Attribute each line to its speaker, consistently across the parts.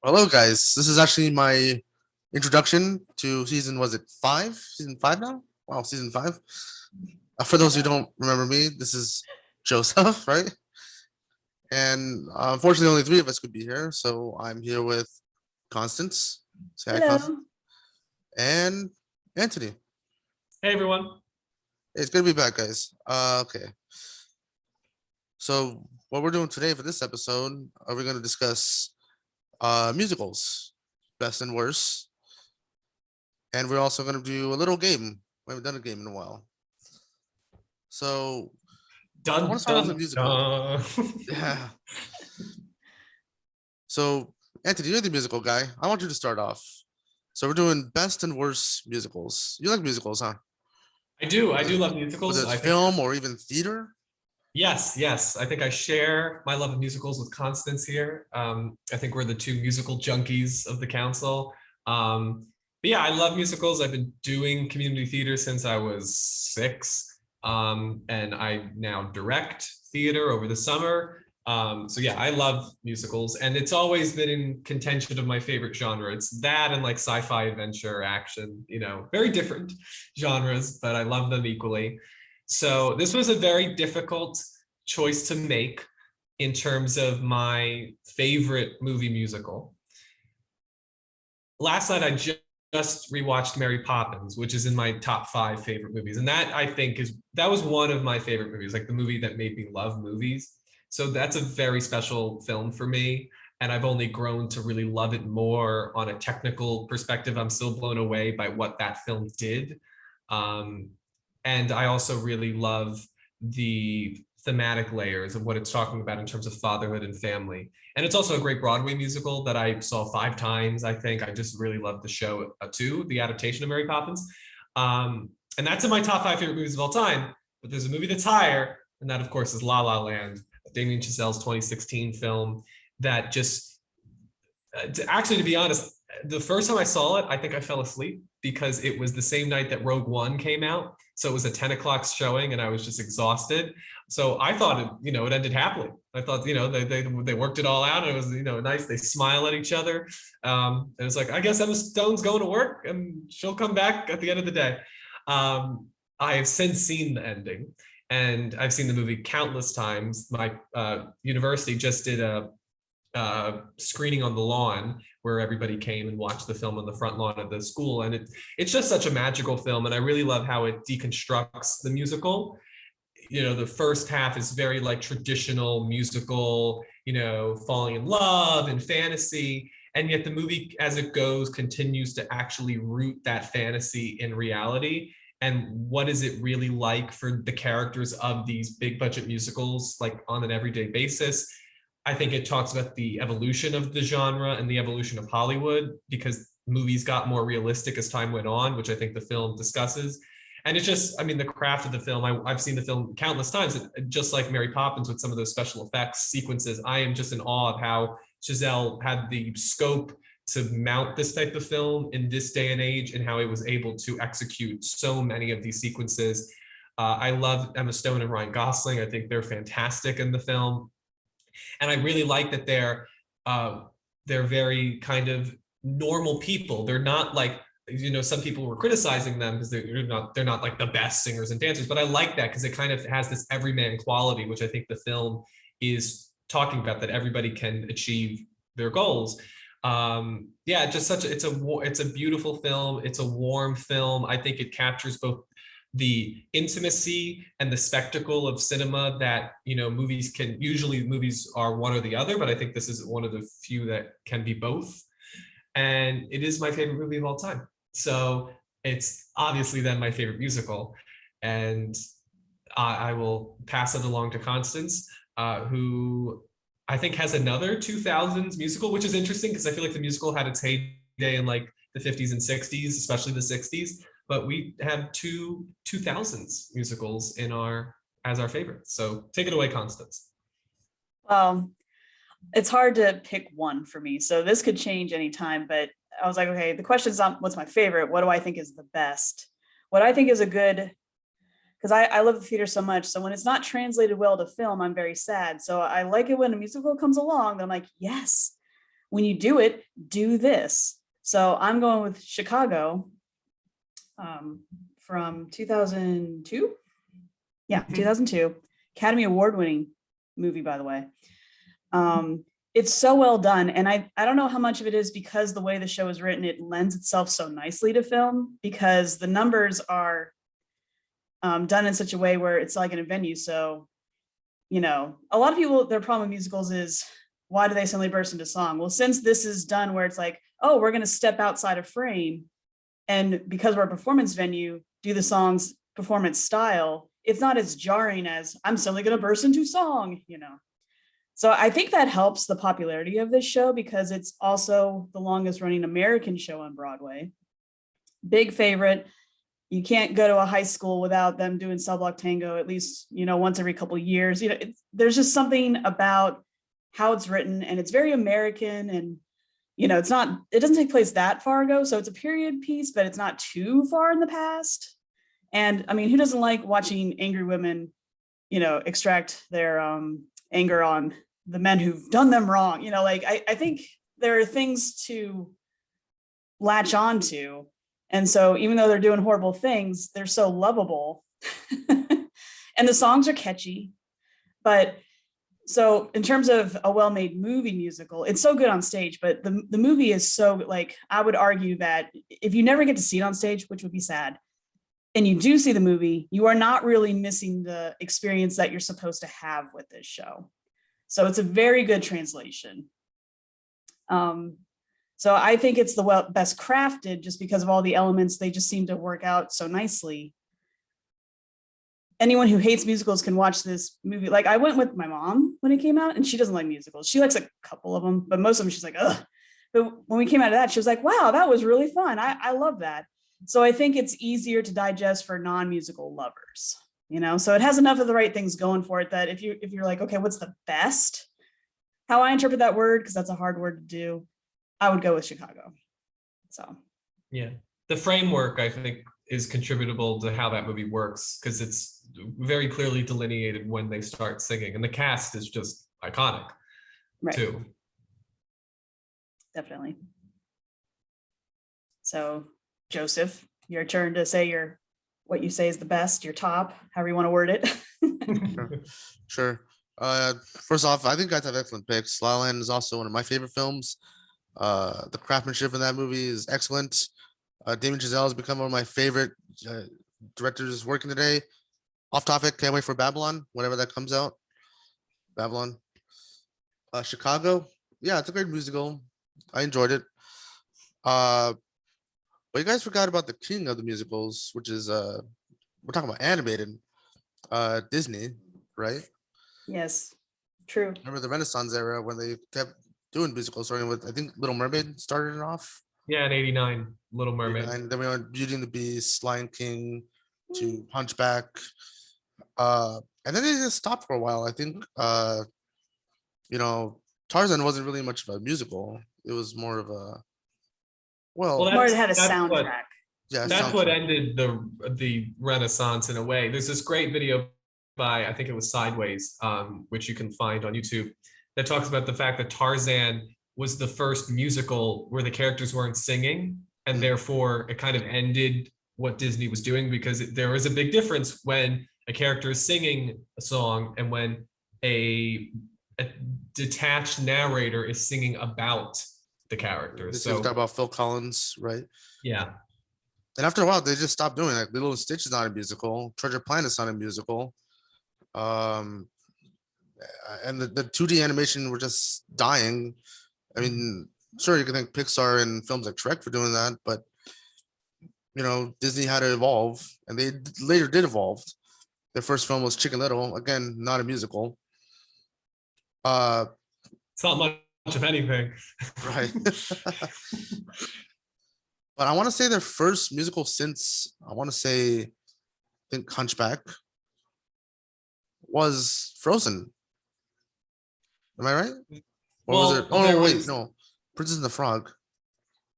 Speaker 1: Hello, guys. This is actually my introduction to season. Was it five? Season five now? Wow, season five. For those who don't remember me, this is Joseph, right? And unfortunately, only three of us could be here, so I'm here with Constance. Say hi, Constance.
Speaker 2: Hello.
Speaker 1: And Antony.
Speaker 3: Hey everyone.
Speaker 1: It's good to be back, guys. Okay. So what we're doing today for this episode, we're going to discuss musicals, best and worst, and we're also going to do a little game. We haven't done a game in a while. So I want to start off with musical. Yeah. So Anthony, you're the musical guy. I want you to start off. So we're doing best and worst musicals. You like musicals, huh?
Speaker 3: I do love
Speaker 1: Whether
Speaker 3: musicals.
Speaker 1: it's film or even theater.
Speaker 3: Yes. I think I share my love of musicals with Constance here. I think we're the two musical junkies of the council. But yeah, I love musicals. I've been doing community theater since I was 6. And I now direct theater over the summer. So yeah, I love musicals, and it's always been in contention of my favorite genre. It's that and like sci-fi, adventure, action, very different genres, but I love them equally. So this was a very difficult choice to make in terms of my favorite movie musical. Last night I just rewatched Mary Poppins, which is in my top 5 favorite movies. And that I think that was one of my favorite movies, like the movie that made me love movies. So that's a very special film for me. And I've only grown to really love it more on a technical perspective. I'm still blown away by what that film did. And I also really love the thematic layers of what it's talking about in terms of fatherhood and family. And it's also a great Broadway musical that I saw 5 times, I think. I just really love the show too, the adaptation of Mary Poppins. And that's in my top 5 favorite movies of all time. But there's a movie that's higher, and that, of course, is La La Land, Damien Chazelle's 2016 film that just, actually, to be honest, the first time I saw it, I think I fell asleep because it was the same night that Rogue One came out. So it was a 10 o'clock showing and I was just exhausted. So I thought it ended happily. I thought, they worked it all out. And it was, nice. They smile at each other. And it's like, I guess Emma Stone's going to work and she'll come back at the end of the day. I have since seen the ending and I've seen the movie countless times. My university just did a screening on the lawn where everybody came and watched the film on the front lawn of the school, and it's just such a magical film, and I really love how it deconstructs the musical. The first half is very like traditional musical, falling in love and fantasy, and yet the movie as it goes continues to actually root that fantasy in reality. And what is it really like for the characters of these big budget musicals, like on an everyday basis? I think it talks about the evolution of the genre and the evolution of Hollywood, because movies got more realistic as time went on, which I think the film discusses. And it's just, the craft of the film, I've seen the film countless times, just like Mary Poppins with some of those special effects sequences. I am just in awe of how Chazelle had the scope to mount this type of film in this day and age, and how he was able to execute so many of these sequences. I love Emma Stone and Ryan Gosling. I think they're fantastic in the film. And I really like that they're very kind of normal people. They're not like, some people were criticizing them because they're not like the best singers and dancers, but I like that because it kind of has this everyman quality, which I think the film is talking about, that everybody can achieve their goals. Just it's a beautiful film. It's a warm film. I think it captures both the intimacy and the spectacle of cinema that movies are one or the other, but I think this is one of the few that can be both. And it is my favorite movie of all time, so it's obviously then my favorite musical. And I will pass it along to Constance, who I think has another 2000s musical, which is interesting because I feel like the musical had its heyday in like the 50s and 60s, especially the 60s. But we have 2000s musicals as our favorites. So take it away, Constance.
Speaker 2: It's hard to pick one for me. So this could change anytime, but I was like, okay, the question is not what's my favorite. What do I think is the best? What I think is a good, because I love the theater so much. So when it's not translated well to film, I'm very sad. So I like it when a musical comes along, then I'm like, yes, when you do it, do this. So I'm going with Chicago from 2002. Yeah, 2002. Academy Award winning movie, by the way. It's so well done. And I don't know how much of it is because the way the show is written, it lends itself so nicely to film because the numbers are done in such a way where it's like in a venue. So, you know, a lot of people, their problem with musicals is why do they suddenly burst into song? Well, since this is done where it's like, oh, we're going to step outside of frame. And because we're a performance venue, do the song's performance style, it's not as jarring as I'm suddenly going to burst into song, you know. So I think that helps the popularity of this show because it's also the longest running American show on Broadway. Big favorite. You can't go to a high school without them doing Cell Block Tango at least, you know, once every couple of years. You know, there's just something about how it's written and it's very American and, you know, it doesn't take place that far ago. So it's a period piece, but it's not too far in the past. And I mean, who doesn't like watching angry women, you know, extract their anger on the men who've done them wrong? You know, like I think there are things to latch on to. And so even though they're doing horrible things, they're so lovable. And the songs are catchy. But so in terms of a well-made movie musical, it's so good on stage, but the movie is so like, I would argue that if you never get to see it on stage, which would be sad, and you do see the movie, you are not really missing the experience that you're supposed to have with this show. So it's a very good translation. So I think it's the best crafted just because of all the elements. They just seem to work out so nicely. Anyone who hates musicals can watch this movie. Like I went with my mom when it came out and she doesn't like musicals. She likes a couple of them, but most of them she's like, ugh. But when we came out of that, she was like, wow, that was really fun. I love that. So I think it's easier to digest for non-musical lovers, you know? So it has enough of the right things going for it that if you're like, okay, what's the best? How I interpret that word, because that's a hard word to do, I would go with Chicago. So
Speaker 3: yeah, the framework I think is contributable to how that movie works because it's very clearly delineated when they start singing, and the cast is just iconic,
Speaker 2: right.
Speaker 3: Too.
Speaker 2: Definitely. So Joseph, your turn to say what you say is the best, your top, however you want to word it.
Speaker 1: Sure. First off, I think you guys have excellent picks. La La Land is also one of my favorite films. The craftsmanship in that movie is excellent. Damien Chazelle has become one of my favorite directors working today. Off topic, can't wait for Babylon, whenever that comes out. Babylon. Chicago, yeah, it's a great musical. I enjoyed it. But you guys forgot about the king of the musicals, which is we're talking about animated, Disney, right?
Speaker 2: Yes, true.
Speaker 1: Remember the Renaissance era when they kept doing musicals, starting with I think Little Mermaid started it off.
Speaker 3: Yeah, in '89, Little Mermaid.
Speaker 1: And then we went Beauty and the Beast, Lion King, to Hunchback. And then they just stopped for a while. I think you know, Tarzan wasn't really much of a musical. It was more of a
Speaker 2: More it had a soundtrack.
Speaker 3: That's what ended the Renaissance in a way. There's this great video by, I think it was Sideways, which you can find on YouTube, that talks about the fact that Tarzan was the first musical where the characters weren't singing, and therefore it kind of ended what Disney was doing, because there is a big difference when a character is singing a song and when a detached narrator is singing about the characters.
Speaker 1: This
Speaker 3: So
Speaker 1: is talk about Phil Collins, right?
Speaker 3: yeah.
Speaker 1: And after a while, they just stopped doing it. Lilo and Stitch is not a musical. Treasure Planet is not a musical. And the 2D animation were just dying. I mean, sure, you can thank Pixar and films like Shrek for doing that, but you know, Disney had to evolve, and they later did evolve. Their first film was Chicken Little, again, not a musical.
Speaker 3: It's not much of anything.
Speaker 1: Right. But I want to say their first musical since, I want to say, I think Hunchback was Frozen. Am I right? Or
Speaker 3: Well,
Speaker 1: was it? Oh, no, wait, no. Princess and the Frog.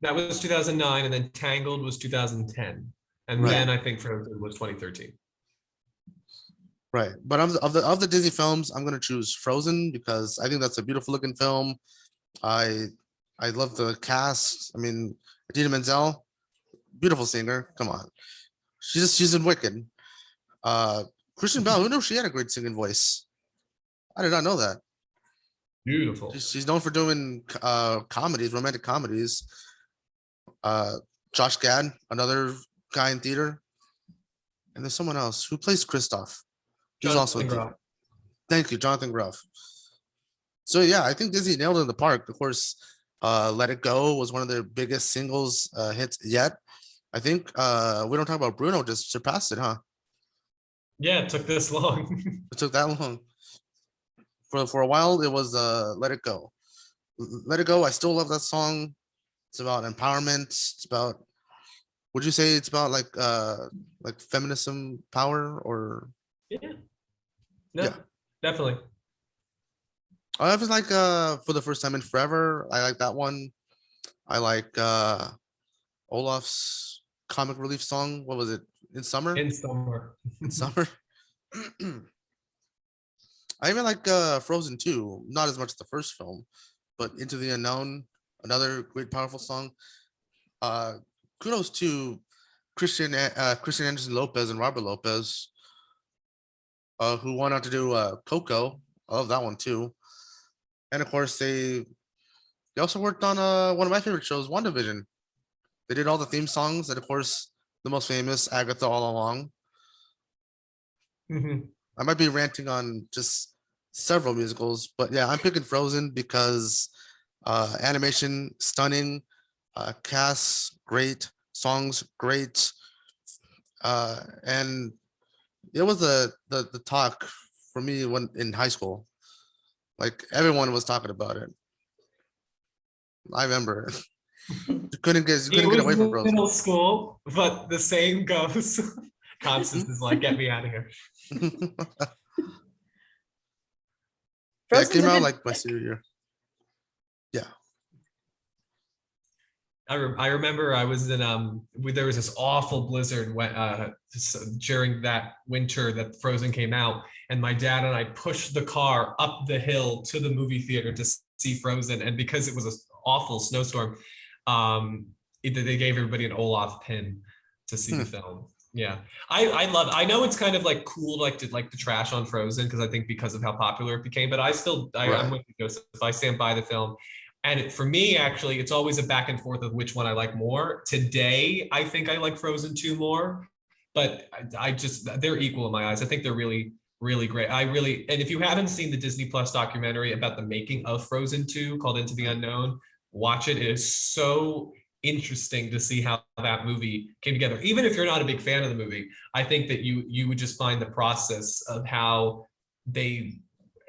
Speaker 3: That was 2009, and then Tangled was 2010. And
Speaker 1: Right.
Speaker 3: then I think Frozen was 2013.
Speaker 1: Right. But of the Disney films, I'm gonna choose Frozen because I think that's a beautiful looking film. I I love the cast. I mean, Adina Menzel, beautiful singer. Come on, she's in Wicked. Uh, Christian Bell, who knew she had a great singing voice? I did not know that.
Speaker 3: Beautiful.
Speaker 1: She's known for doing comedies, romantic comedies. Uh, Josh Gad, another guy in theater, and there's someone else who plays Kristoff. He's also in
Speaker 3: Jonathan
Speaker 1: theater. Thank you, Jonathan Groff. So yeah, I think Disney nailed it in the park. Of course, Let It Go was one of their biggest singles hits yet. I think we don't talk about Bruno just surpassed it, huh?
Speaker 3: Yeah, it took this long.
Speaker 1: It took that long. For a while, it was Let It Go. Let It Go. I still love that song. It's about empowerment. It's about. Would you say it's about like feminism power or?
Speaker 3: Yeah. No,
Speaker 1: Yeah.
Speaker 3: definitely.
Speaker 1: I was like for the first time in forever. I like that one. I like Olaf's comic relief song. What was it? In summer.
Speaker 3: In summer.
Speaker 1: In summer. I even like Frozen 2. Not as much as the first film, but Into the Unknown, another great powerful song. Kudos to Christian Anderson Lopez and Robert Lopez, who went on to do Coco. I love that one too. And of course, they also worked on one of my favorite shows, WandaVision. They did all the theme songs, and of course, the most famous, Agatha All Along.
Speaker 3: Mhm.
Speaker 1: I might be ranting on just several musicals, but yeah, I'm picking Frozen because animation stunning, cast great, songs great, and it was the talk for me when in high school. Like everyone was talking about it. I remember you couldn't
Speaker 3: It
Speaker 1: get
Speaker 3: was
Speaker 1: away from Frozen.
Speaker 3: middle school, but the same goes. Constance is like, get me out of here.
Speaker 1: Yeah, it
Speaker 2: Frozen's
Speaker 1: came
Speaker 2: a
Speaker 1: out
Speaker 2: good
Speaker 1: like my
Speaker 2: pick.
Speaker 1: senior year. Yeah.
Speaker 3: I remember I was in there was this awful blizzard when during that winter that Frozen came out, and my dad and I pushed the car up the hill to the movie theater to see Frozen, and because it was an awful snowstorm, they gave everybody an Olaf pin to see the film. Yeah, I know it's kind of like cool to trash on Frozen because I think because of how popular it became, but I'm with you, Joseph. I stand by the film. And for me, actually, it's always a back and forth of which one I like more. Today, I think I like Frozen 2 more, but I just, they're equal in my eyes. I think they're really, really great. And if you haven't seen the Disney Plus documentary about the making of Frozen 2 called Into the Unknown, watch it. It is so interesting to see how that movie came together. Even if you're not a big fan of the movie, I think that you would just find the process of how they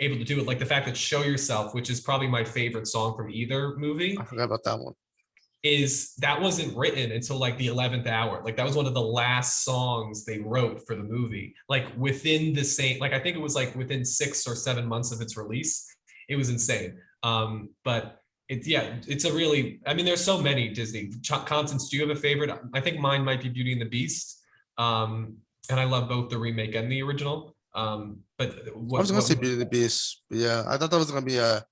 Speaker 3: able to do it, like the fact that Show Yourself, which is probably my favorite song from either movie,
Speaker 1: I forgot about that one.
Speaker 3: that wasn't written until like the 11th hour. Like that was one of the last songs they wrote for the movie, like within the same, like I think it was like within 6 or 7 months of its release. It was insane. But it's a really, I mean, there's so many Disney. Constance, do you have a favorite? I think mine might be Beauty and the Beast. And I love both the remake and the original. But
Speaker 1: I was gonna say Beauty and the Beast. But yeah, I thought that was gonna be a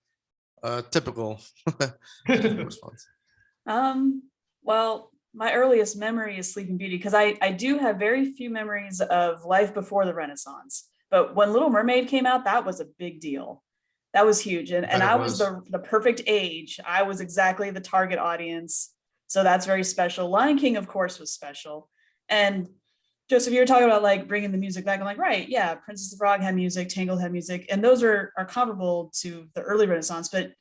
Speaker 1: typical response.
Speaker 2: Well, my earliest memory is Sleeping Beauty because I do have very few memories of life before the Renaissance. But when Little Mermaid came out, that was a big deal. That was huge. And I was the perfect age. I was exactly the target audience. So that's very special. Lion King, of course, was special. And Joseph, you were talking about like bringing the music back. I'm like, right, yeah, Princess the Frog had music, Tangled had music, and those are comparable to the early Renaissance. But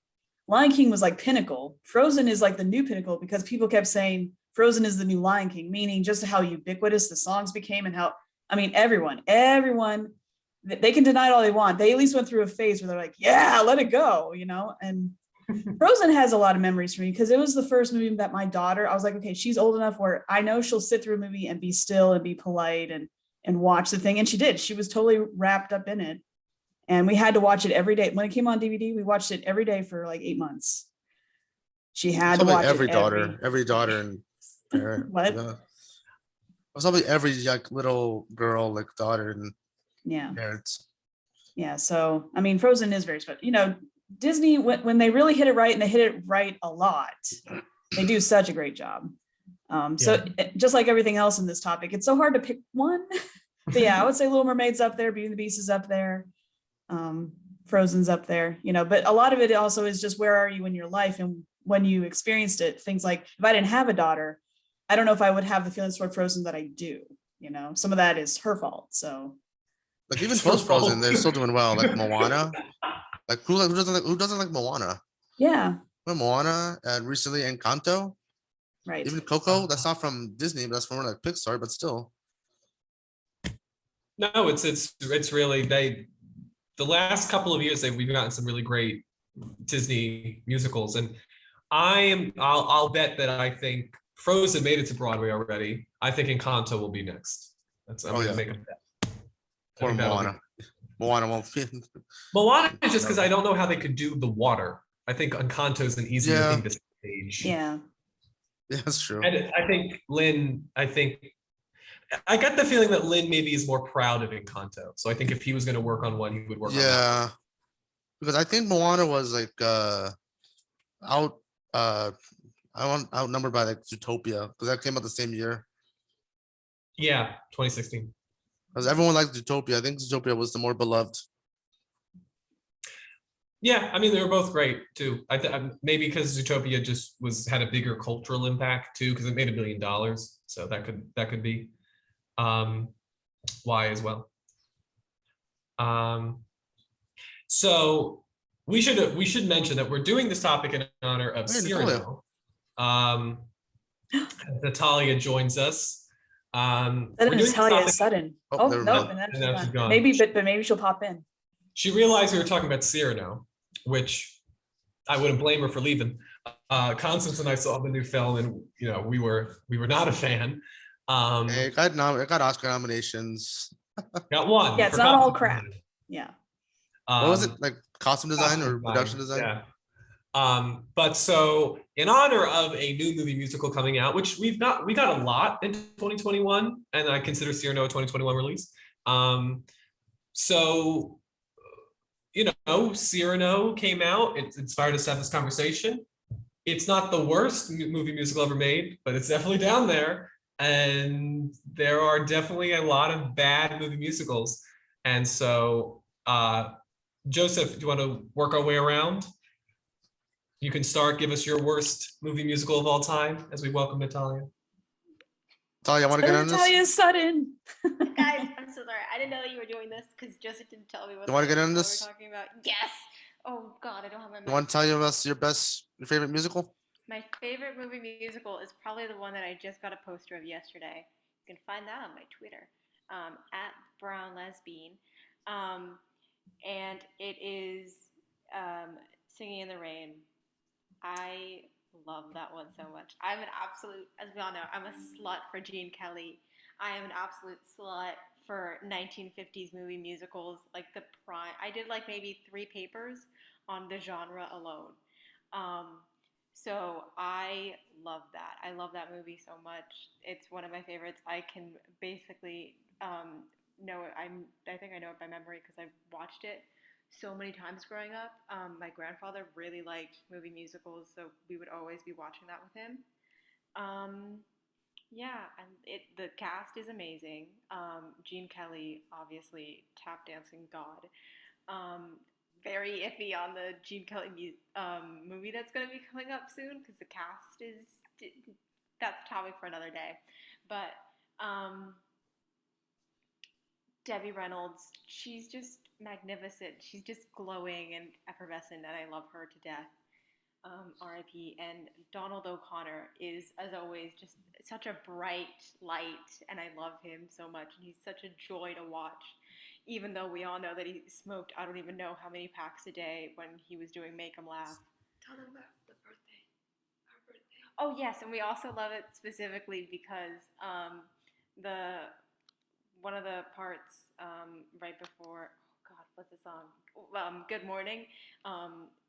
Speaker 2: Lion King was like pinnacle. Frozen is like the new pinnacle because people kept saying Frozen is the new Lion King, meaning just how ubiquitous the songs became and how, I mean, everyone, they can deny it all they want. They at least went through a phase where they're like, yeah, let it go, you know? And Frozen has a lot of memories for me because it was the first movie that my daughter, I was like, okay, she's old enough where I know she'll sit through a movie and be still and be polite and watch the thing. And she did. She was totally wrapped up in it. And we had to watch it every day. When it came on DVD, we watched it every day for like 8 months. She had to watch
Speaker 1: every
Speaker 2: it
Speaker 1: daughter and parent.
Speaker 2: What?
Speaker 1: You know? It was probably every like little girl, like daughter and
Speaker 2: Yeah.
Speaker 1: parents.
Speaker 2: Yeah. So I mean, Frozen is very special. You know, Disney, when they really hit it right, and they hit it right a lot, they do such a great job. So just like everything else in this topic, it's so hard to pick one. But yeah, I would say Little Mermaid's up there, Beauty and the Beast is up there, Frozen's up there, but a lot of it also is just where are you in your life and when you experienced it. Things like if I didn't have a daughter, I don't know if I would have the feelings toward Frozen that I do. Some of that is her fault. So
Speaker 1: Like even post Frozen, they're still doing well. Like Moana, like who doesn't like Moana?
Speaker 2: yeah,
Speaker 1: Well, Moana and recently Encanto,
Speaker 2: right.
Speaker 1: even Coco. That's not from Disney, but that's from like Pixar. But still,
Speaker 3: No, it's really the last couple of years we've gotten some really great Disney musicals, and I'll bet that I think Frozen made it to Broadway already. I think Encanto will be next. I'm gonna make a bet.
Speaker 1: Poor Moana. Moana won't fit.
Speaker 3: Moana is just because I don't know how they could do the water. I think Encanto is an easier thing to stage.
Speaker 2: Yeah.
Speaker 1: Yeah, that's true.
Speaker 3: And I think I got the feeling that Lin maybe is more proud of Encanto. So I think if he was going to work on one, he would work on that.
Speaker 1: Yeah, because I think Moana was like outnumbered by like Zootopia because that came out the same year.
Speaker 3: Yeah, 2016.
Speaker 1: Because everyone liked Zootopia. I think Zootopia was the more beloved.
Speaker 3: Yeah, I mean they were both great too. Maybe because Zootopia just had a bigger cultural impact too, because it made $1 billion. So that could be why as well. So we should mention that we're doing this topic in honor of Cyrano. Natalia joins us.
Speaker 2: Natalia sudden. Oh no, and then she's gone. Maybe she'll pop in.
Speaker 3: She realized we were talking about Cyrano, which I wouldn't blame her for leaving. Constance and I saw the new film, and we were not a fan.
Speaker 1: It got Oscar nominations.
Speaker 3: Got one.
Speaker 2: Yeah, it's not all crap. Yeah.
Speaker 1: What was it, like costume design or production design?
Speaker 3: Yeah. But so in honor of a new movie musical coming out, which we got a lot in 2021, and I consider Cyrano a 2021 release. So Cyrano came out. It inspired us to have this conversation. It's not the worst movie musical ever made, but it's definitely down there. And there are definitely a lot of bad movie musicals. And so, Joseph, do you want to work our way around? You can start. Give us your worst movie musical of all time as we welcome Natalia.
Speaker 1: Natalia, I want to get on this?
Speaker 2: Natalia's sudden.
Speaker 4: Guys, I'm so sorry. I didn't know that you were doing this because Joseph didn't tell me what
Speaker 1: you want to get on this?
Speaker 4: we're talking about. Yes. Oh God, I don't have my.
Speaker 1: You want to tell us your favorite musical?
Speaker 4: My favorite movie musical is probably the one that I just got a poster of yesterday. You can find that on my Twitter, at Brown Lesbian, and it is Singing in the Rain. I love that one so much. I'm an absolute, as we all know, I'm a slut for Gene Kelly. I am an absolute slut for 1950s movie musicals, like the prime. I did like maybe 3 papers on the genre alone. So I love that. I love that movie so much. It's one of my favorites. I can basically know it. I think I know it by memory because I've watched it so many times growing up. My grandfather really liked movie musicals, so we would always be watching that with him. Yeah, and the cast is amazing. Gene Kelly, obviously, tap dancing god. Very iffy on the Gene Kelly movie that's going to be coming up soon because the cast that's a topic for another day. But Debbie Reynolds, she's just magnificent. She's just glowing and effervescent, and I love her to death. R.I.P. And Donald O'Connor is, as always, just such a bright light, and I love him so much. And he's such a joy to watch, even though we all know that he smoked, I don't even know how many packs a day when he was doing Make 'Em Laugh.
Speaker 5: Tell them about the birthday. Our birthday.
Speaker 4: Oh, yes, and we also love it specifically because one of the parts right before, oh God, what's the song? Good Morning.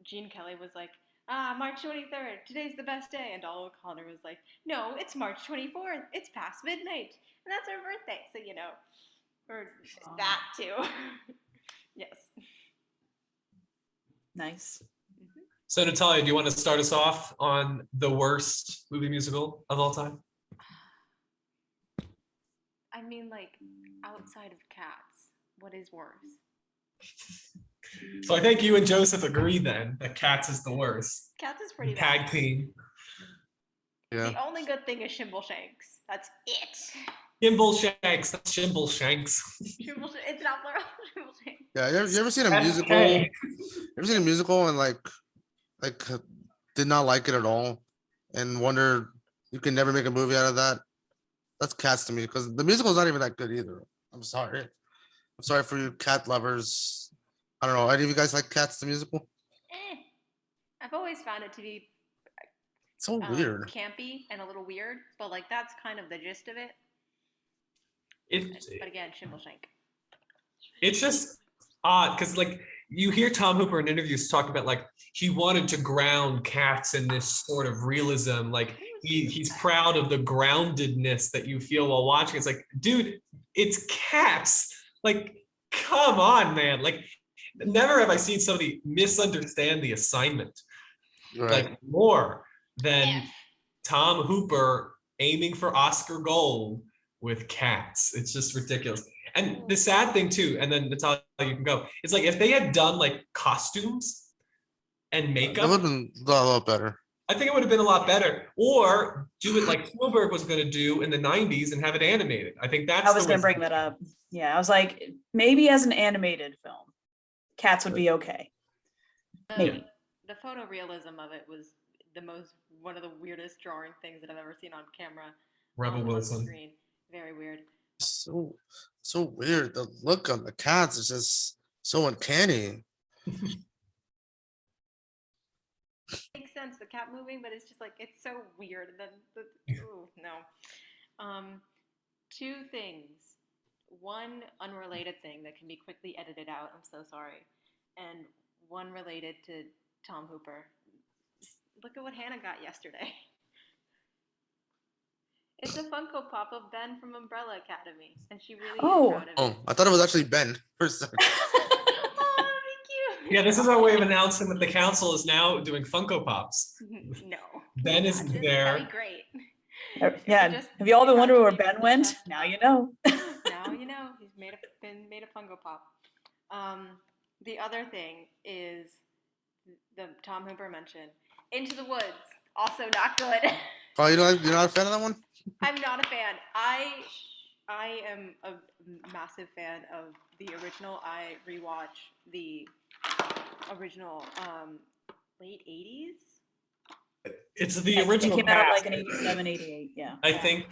Speaker 4: Gene Kelly was like, March 23rd, today's the best day. And Donald O'Connor was like, no, it's March 24th, it's past midnight. And that's our birthday, so or that too. Yes.
Speaker 2: Nice.
Speaker 3: So Natalia, do you want to start us off on the worst movie musical of all time?
Speaker 4: I mean, like, outside of Cats, what is worse?
Speaker 3: So I think you and Joseph agree then that Cats is the worst.
Speaker 4: Cats is pretty
Speaker 3: Tag
Speaker 4: bad.
Speaker 3: team.
Speaker 1: Yeah.
Speaker 4: The only good thing is Shimbleshanks. That's it.
Speaker 3: Shimbleshanks. That's Shimbleshanks.
Speaker 4: It's not plural. Shimbleshanks.
Speaker 1: Yeah. You ever seen a
Speaker 3: That's
Speaker 1: musical?
Speaker 3: okay.
Speaker 1: Ever seen a musical and like did not like it at all, and wonder you can never make a movie out of that? That's Cats to me, because the musical is not even that good either. I'm sorry. I'm sorry for you cat lovers. I don't know. Any of you guys like Cats the musical?
Speaker 4: I've always found it to be
Speaker 1: So weird.
Speaker 4: campy and a little weird, but like that's kind of the gist of it. But again, Shimbleshank.
Speaker 3: It's just odd because like you hear Tom Hooper in interviews talk about like he wanted to ground Cats in this sort of realism. Like he's proud of the groundedness that you feel while watching. It's like, dude, it's Cats. Like, come on, man. Like, never have I seen somebody misunderstand the assignment.
Speaker 1: Right.
Speaker 3: Like more than Tom Hooper aiming for Oscar gold with Cats. It's just ridiculous. And the sad thing too, and then Natalia, you can go, it's like if they had done like costumes and
Speaker 1: It
Speaker 3: makeup,
Speaker 1: would have been a lot better.
Speaker 3: I think it would have been a lot better. Or do it like Spielberg was going to do in the 90s and have it animated. I think that's
Speaker 2: I was
Speaker 3: the
Speaker 2: gonna
Speaker 3: way-
Speaker 2: bring that up. Yeah, I was like, maybe as an animated film, Cats would be okay. Maybe.
Speaker 4: The photorealism of it was one of the weirdest drawing things that I've ever seen on camera.
Speaker 3: Rebel
Speaker 4: on the
Speaker 3: Wilson.
Speaker 4: screen. Very weird.
Speaker 1: So weird. The look on the cats is just so uncanny.
Speaker 4: Makes sense, the cat moving, but it's just like it's so weird. And then ooh, no. Two things. One unrelated thing that can be quickly edited out. I'm so sorry. And one related to Tom Hooper. Look at what Hannah got yesterday. It's a Funko Pop of Ben from Umbrella Academy, and she really is proud of it.
Speaker 1: Oh, I thought it was actually Ben for a second.
Speaker 4: Oh, that'd be cute.
Speaker 3: Yeah, this is our way of announcing that the council is now doing Funko Pops.
Speaker 4: No.
Speaker 3: Ben is
Speaker 4: Imagine,
Speaker 3: there.
Speaker 4: That'd be great.
Speaker 2: Yeah.
Speaker 4: Just-
Speaker 2: Have you all been
Speaker 4: just
Speaker 2: wondering where
Speaker 4: actually
Speaker 2: Ben went?
Speaker 4: test
Speaker 2: Now
Speaker 4: that.
Speaker 2: you know.
Speaker 4: Now you know he's made a Funko Pop. The other thing is the Tom Hooper mentioned Into the Woods. Also not good.
Speaker 1: Oh, you're not a fan of that one?
Speaker 4: I'm not a fan. I am a massive fan of the original. I rewatch the original late 80s.
Speaker 3: It's the
Speaker 2: It
Speaker 3: original
Speaker 2: came out
Speaker 3: cast.
Speaker 2: like in 87, 88. Yeah.
Speaker 3: I think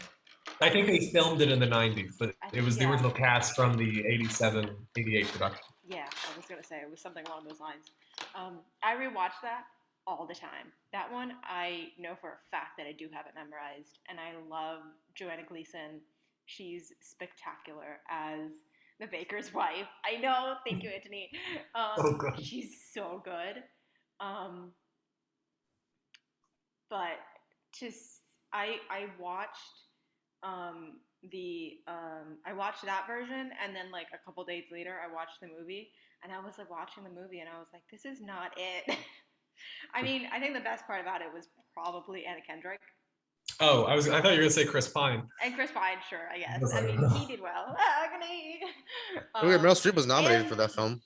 Speaker 3: they filmed it in the 90s, but it was the
Speaker 4: Yeah.
Speaker 3: original cast from the 87, 88 production.
Speaker 4: Yeah, I was gonna say it was something along those lines. I rewatch that all the time. That one I know for a fact that I do have it memorized, and I love Joanna Gleason. She's spectacular as the baker's wife. I know, thank you, Antony.
Speaker 3: Oh, God.
Speaker 4: She's so good. But I watched I watched that version, and then like a couple days later I watched the movie, and I was like watching the movie and I was like, this is not it. I mean, I think the best part about it was probably Anna Kendrick.
Speaker 3: Oh, I thought you were gonna say Chris Pine.
Speaker 4: And Chris Pine, sure, I guess. I mean, he did well.
Speaker 1: Oh, yeah, Meryl Streep was nominated for that film.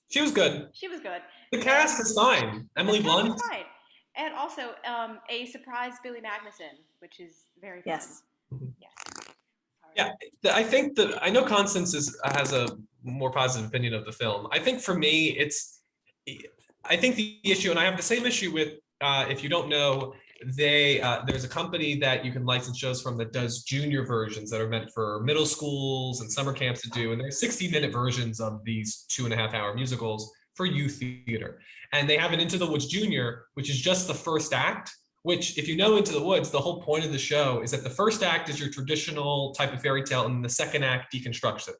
Speaker 3: She was good.
Speaker 4: She was good.
Speaker 3: The cast is fine. Emily
Speaker 4: The cast
Speaker 3: Blunt.
Speaker 4: is fine. And also a surprise Billy Magnuson, which is very fun.
Speaker 2: Yes.
Speaker 4: Yes. Sorry.
Speaker 3: Yeah, I think that I know Constance has a more positive opinion of the film. I think for me, I think the issue, and I have the same issue with, if you don't know, there's a company that you can license shows from that does junior versions that are meant for middle schools and summer camps to do. And there's 60-minute versions of these 2.5-hour musicals for youth theater. And they have an Into the Woods Junior, which is just the first act, which if you know Into the Woods, the whole point of the show is that the first act is your traditional type of fairy tale, and the second act deconstructs it.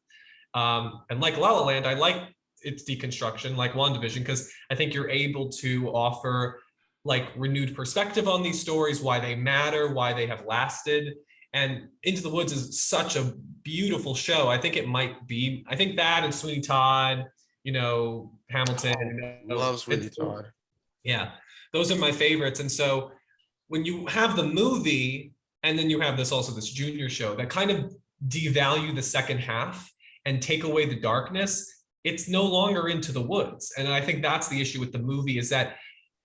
Speaker 3: And like La La Land, I like its deconstruction, like WandaVision, because I think you're able to offer like renewed perspective on these stories, why they matter, why they have lasted. And Into the Woods is such a beautiful show. I think that and Sweeney Todd Hamilton.
Speaker 1: Love Sweeney Todd.
Speaker 3: Yeah, those are my favorites. And so when you have the movie and then you have this junior show that kind of devalue the second half and take away the darkness, it's no longer Into the Woods. And I think that's the issue with the movie, is that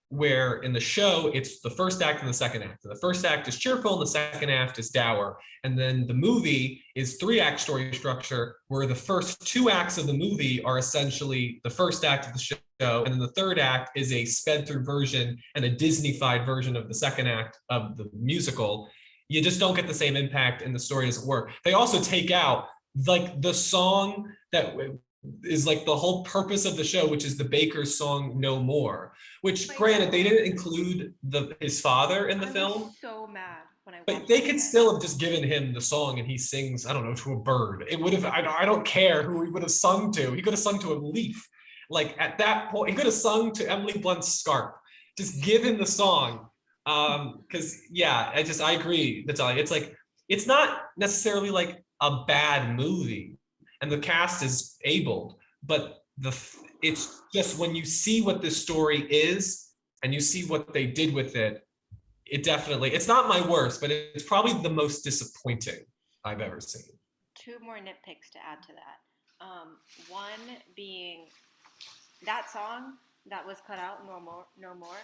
Speaker 3: where in the show, it's the first act and the second act. And the first act is cheerful and the second act is dour. And then the movie is 3-act story structure, where the first 2 acts of the movie are essentially the first act of the show. And then the third act is a sped through version and a Disney-fied version of the second act of the musical. You just don't get the same impact and the story doesn't work. They also take out like the song that is like the whole purpose of the show, which is the Baker's song No More, which granted they didn't include his father in the film.
Speaker 4: Was so mad when I
Speaker 3: but
Speaker 4: watched
Speaker 3: they
Speaker 4: it.
Speaker 3: could still have just given him the song and he sings, I don't know, to a bird. It would have, I don't care who he would have sung to. He could have sung to a leaf. Like at that point, he could have sung to Emily Blunt's Scarf. Just give him the song. Because yeah, I agree, Natalia. It's like, it's not necessarily like a bad movie and the cast is able, but it's just when you see what this story is and you see what they did with it, it's not my worst, but it's probably the most disappointing I've ever seen.
Speaker 4: 2 more nitpicks to add to that. One being that song that was cut out, No More,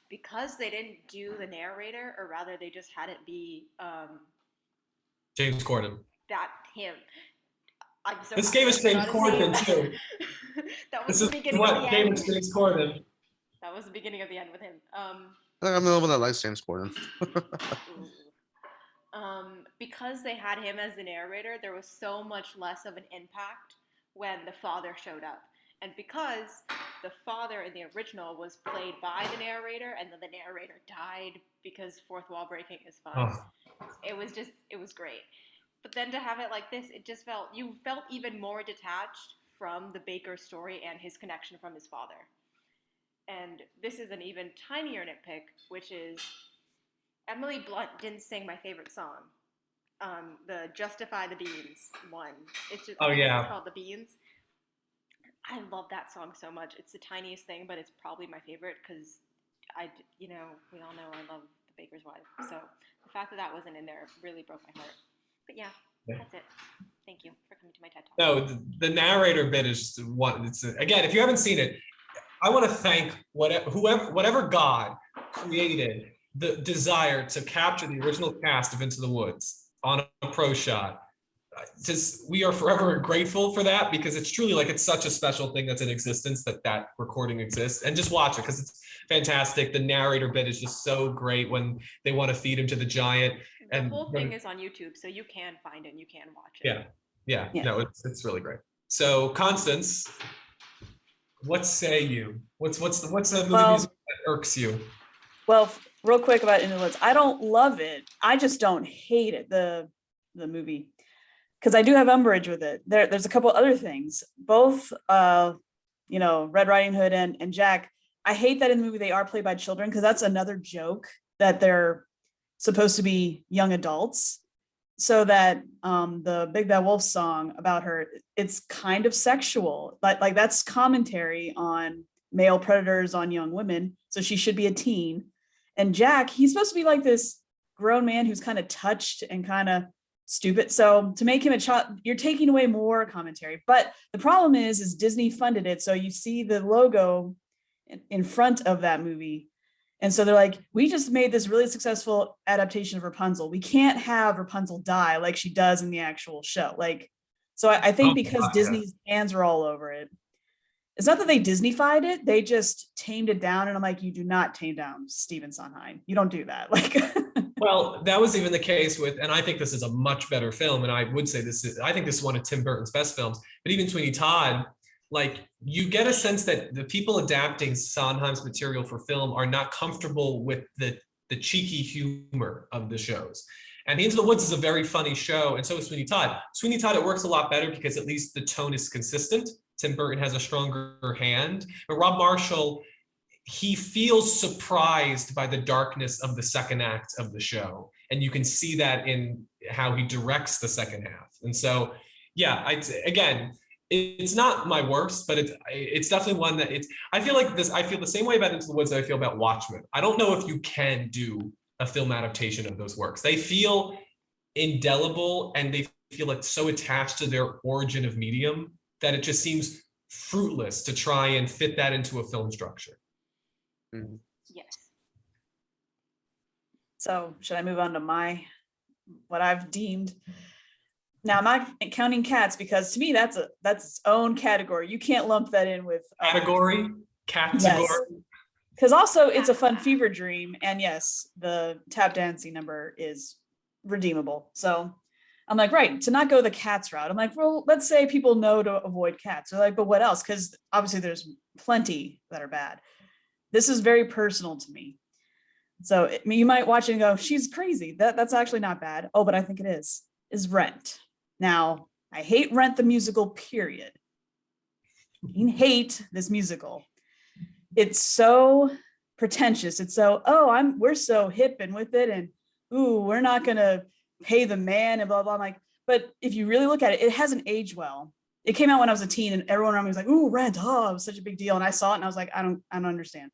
Speaker 4: because they didn't do the narrator, or rather they just had it be
Speaker 3: James Corden.
Speaker 4: Him. I'm so
Speaker 3: this game is James Corden too.
Speaker 4: That was
Speaker 3: This
Speaker 4: the
Speaker 3: is
Speaker 4: beginning
Speaker 3: what
Speaker 4: of the
Speaker 3: game
Speaker 4: end.
Speaker 3: is James Corden.
Speaker 4: That was the beginning of the end with him.
Speaker 1: I think I'm the one that likes James Corden.
Speaker 4: Because they had him as the narrator, there was so much less of an impact when the father showed up. And because the father in the original was played by the narrator, and then the narrator died because fourth wall breaking is fun.
Speaker 3: Oh.
Speaker 4: It was great. But then to have it like this, you felt even more detached from the Baker story and his connection from his father. And this is an even tinier nitpick, which is Emily Blunt didn't sing my favorite song. The Justify the Beans one. It's just, it's called The Beans. I love that song so much. It's the tiniest thing, but it's probably my favorite because we all know I love the Baker's wife. So the fact that wasn't in there really broke my heart. But yeah, that's it. Thank you for coming to my TED Talk.
Speaker 3: No, the narrator bit is one. Again, if you haven't seen it, I want to thank whatever God created the desire to capture the original cast of Into the Woods on a pro shot. We are forever grateful for that, because it's truly like it's such a special thing that's in existence that recording exists. And just watch it because it's fantastic. The narrator bit is just so great when they want to feed him to the giant.
Speaker 4: The whole thing is on YouTube, so you can find it and you can watch it.
Speaker 3: Yeah. No, it's really great. So Constance, what say you? What's the movie music that irks you?
Speaker 2: Well, real quick about Into the Woods, I don't love it. I just don't hate it, the movie, because I do have umbrage with it. There's a couple other things. Both, Red Riding Hood and Jack. I hate that in the movie they are played by children, because that's another joke that they're supposed to be young adults. So that the Big Bad Wolf song about her, it's kind of sexual, but like that's commentary on male predators on young women. So she should be a teen. And Jack, he's supposed to be like this grown man who's kind of touched and kind of stupid. So to make him a child, you're taking away more commentary. But the problem is Disney funded it. So you see the logo in front of that movie. And so they're like, we just made this really successful adaptation of Rapunzel. We can't have Rapunzel die like she does in the actual show. So I think because Disney's hands are all over it. It's not that they Disney-fied it. They just tamed it down. And I'm like, you do not tame down Stephen Sondheim. You don't do that.
Speaker 3: Well, that was even the case with, and I think this is a much better film. And I would say I think this is one of Tim Burton's best films, but even Sweeney Todd, you get a sense that the people adapting Sondheim's material for film are not comfortable with the cheeky humor of the shows. And Into the Woods is a very funny show, and so is Sweeney Todd. Sweeney Todd, it works a lot better because at least the tone is consistent. Tim Burton has a stronger hand. But Rob Marshall, he feels surprised by the darkness of the second act of the show. And you can see that in how he directs the second half. And so, yeah, again, it's not my worst, but it's definitely one that I feel the same way about Into the Woods that I feel about Watchmen. I don't know if you can do a film adaptation of those works. They feel indelible and they feel like so attached to their origin of medium that it just seems fruitless to try and fit that into a film structure.
Speaker 1: Mhm.
Speaker 4: Yes.
Speaker 2: So should I move on to what I've deemed? Now I'm not counting Cats because to me that's its own category. You can't lump that in with
Speaker 3: Category?
Speaker 2: yes. Because also it's a fun fever dream, and yes, the tap dancing number is redeemable. So I'm like, right, to not go the Cats route. I'm like, well, let's say people know to avoid cats. They're like, but what else? Because obviously there's plenty that are bad. This is very personal to me. So you might watch it and go, she's crazy. That's actually not bad. Oh, but I think it is Rent. Now, I hate Rent the musical, period. I hate this musical. It's so pretentious. It's so, we're so hip and with it, and we're not gonna pay the man and blah blah. I'm like, but if you really look at it, it hasn't aged well. It came out when I was a teen, and everyone around me was like, "Ooh, Rent! Oh, it was such a big deal." And I saw it, and I was like, I don't understand.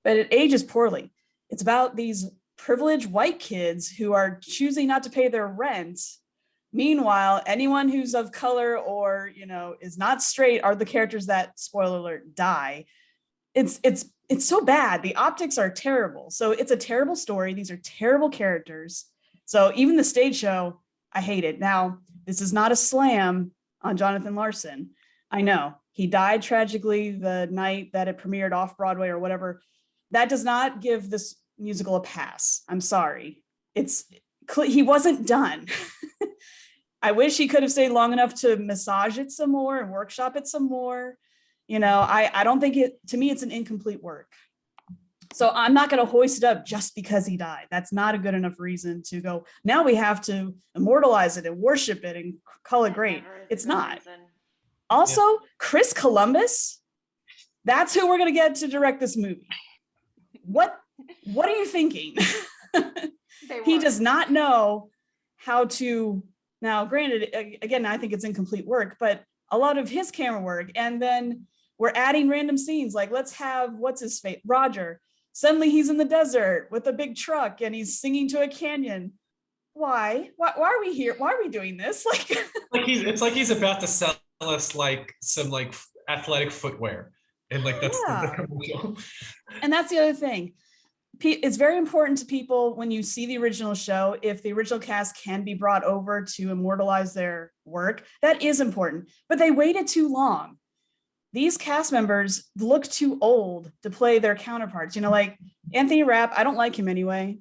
Speaker 2: But it ages poorly. It's about these privileged white kids who are choosing not to pay their rent. Meanwhile, anyone who's of color or is not straight are the characters that, spoiler alert, die. It's so bad. The optics are terrible. So it's a terrible story. These are terrible characters. So even the stage show, I hate it. Now, this is not a slam on Jonathan Larson. I know he died tragically the night that it premiered off Broadway or whatever. That does not give this musical a pass. I'm sorry. He wasn't done. I wish he could have stayed long enough to massage it some more and workshop it some more. I don't think to me, it's an incomplete work. So I'm not going to hoist it up just because he died. That's not a good enough reason to go, now we have to immortalize it and worship it and call it great. It's not. Also, Chris Columbus, that's who we're going to get to direct this movie. What are you thinking? He does not know how to. Now, granted, again, I think it's incomplete work, but a lot of his camera work, and then we're adding random scenes like, let's have, what's his face, Roger. Suddenly he's in the desert with a big truck and he's singing to a canyon. Why are we here? Why are we doing this?
Speaker 3: It's like he's about to sell us like some like athletic footwear, and like that's the commercial.
Speaker 2: And that's the other thing. It's very important to people when you see the original show, if the original cast can be brought over to immortalize their work, that is important, but they waited too long. These cast members look too old to play their counterparts. Like Anthony Rapp, I don't like him anyway.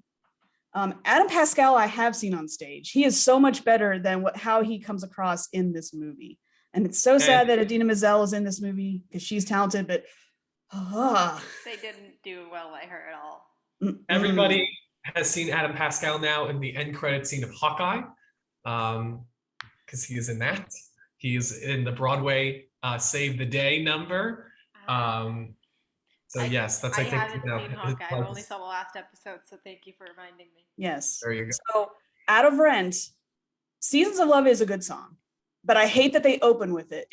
Speaker 2: Adam Pascal, I have seen on stage. He is so much better than how he comes across in this movie. And it's so sad that Idina Menzel is in this movie because she's talented, but
Speaker 4: they didn't do well by her at all.
Speaker 3: Everybody has seen Adam Pascal now in the end credit scene of Hawkeye, because he is in that. He is in the Broadway Save the Day number. Yes, that's
Speaker 4: I haven't seen Hawkeye. I only saw the last episode, so thank you for reminding me.
Speaker 2: Yes.
Speaker 3: There you go.
Speaker 2: So out of Rent, Seasons of Love is a good song, but I hate that they open with it.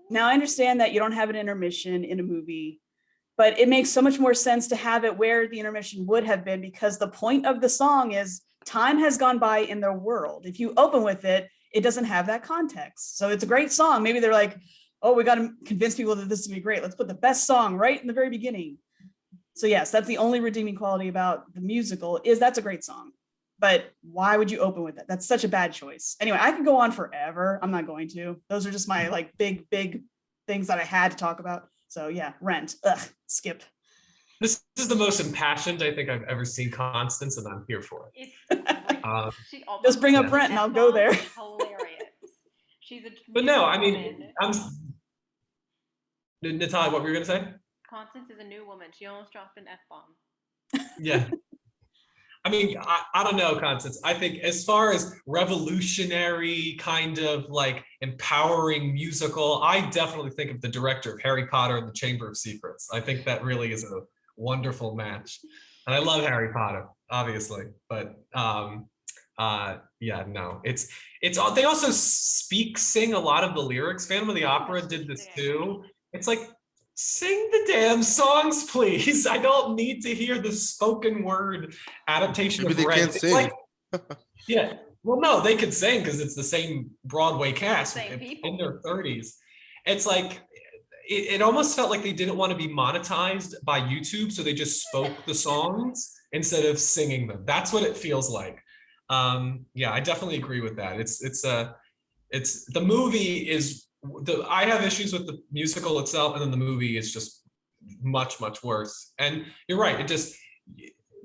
Speaker 2: Now I understand that you don't have an intermission in a movie, but it makes so much more sense to have it where the intermission would have been, because the point of the song is time has gone by in their world. If you open with it, it doesn't have that context. So it's a great song. Maybe they're like, oh, we got to convince people that this would be great. Let's put the best song right in the very beginning. So yes, that's the only redeeming quality about the musical, is that's a great song. But why would you open with it? That's such a bad choice. Anyway, I could go on forever. I'm not going to. Those are just my like big things that I had to talk about. So yeah, Rent. Skip.
Speaker 3: This is the most impassioned I think I've ever seen Constance, and I'm here for it.
Speaker 2: Just bring up Rent and I'll go there.
Speaker 4: Hilarious. She's a.
Speaker 3: But no, I mean, Natalia, what were you gonna say?
Speaker 4: Constance is a new woman. She almost dropped an F-bomb.
Speaker 3: Yeah. I mean, I don't know, Constance. I think as far as revolutionary kind of like empowering musical, I definitely think of the director of Harry Potter and the Chamber of Secrets. I think that really is a wonderful match. And I love Harry Potter, obviously. But Yeah, no, it's all, they also sing a lot of the lyrics. Phantom of the Opera did this too. It's like, sing the damn songs, please. I don't need to hear the spoken word adaptation
Speaker 1: Maybe
Speaker 3: of
Speaker 1: they
Speaker 3: Rent.
Speaker 1: can't
Speaker 3: It's
Speaker 1: sing.
Speaker 3: like, yeah, well, no, they could sing because it's the same Broadway cast
Speaker 4: same
Speaker 3: in
Speaker 4: people.
Speaker 3: their 30s. It's like, it almost felt like they didn't want to be monetized by YouTube, so they just spoke the songs instead of singing them. That's what it feels like. Yeah, I definitely agree with that. It's the movie is I have issues with the musical itself, and then the movie is just much worse. And you're right, it just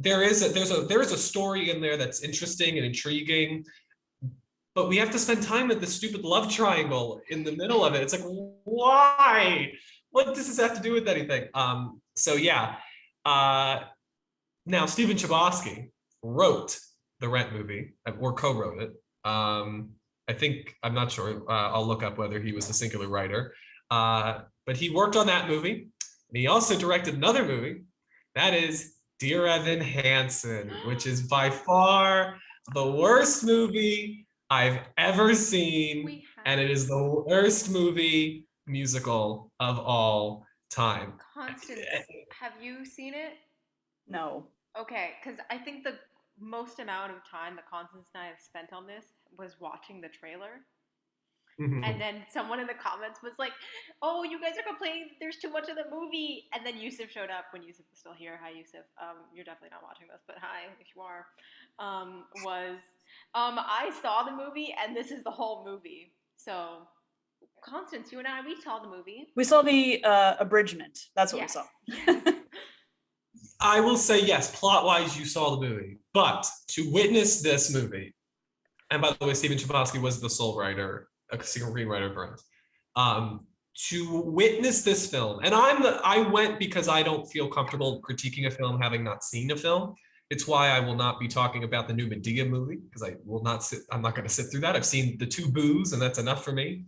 Speaker 3: there is a story in there that's interesting and intriguing, but we have to spend time with the stupid love triangle in the middle of it. It's like, why? What does this have to do with anything? So yeah. Now Stephen Chbosky wrote the Rent movie, or co-wrote it. I think, I'm not sure. I'll look up whether he was the singular writer. But he worked on that movie. And he also directed another movie. That is Dear Evan Hansen, which is by far the worst movie I've ever seen. And it is the worst movie musical of all time.
Speaker 4: Constance, have you seen it?
Speaker 2: No.
Speaker 4: Okay, because I think the most amount of time that Constance and I have spent on this was watching the trailer. And then someone in the comments was like, oh, you guys are complaining there's too much of the movie. And then Yusuf showed up when Yusuf was still here. Hi, Yusuf. You're definitely not watching this, but hi, if you are. I saw the movie, and this is the whole movie. So, Constance, you and I, we saw the movie.
Speaker 2: We saw the abridgment. That's what we saw.
Speaker 3: I will say yes, plot-wise, you saw the movie, but to witness this movie, and by the way, Stephen Chbosky was the sole writer, a screenwriter for us. To witness this film, and I went because I don't feel comfortable critiquing a film having not seen a film. It's why I will not be talking about the new Medea movie, because I'm not going to sit through that. I've seen the two boos, and that's enough for me.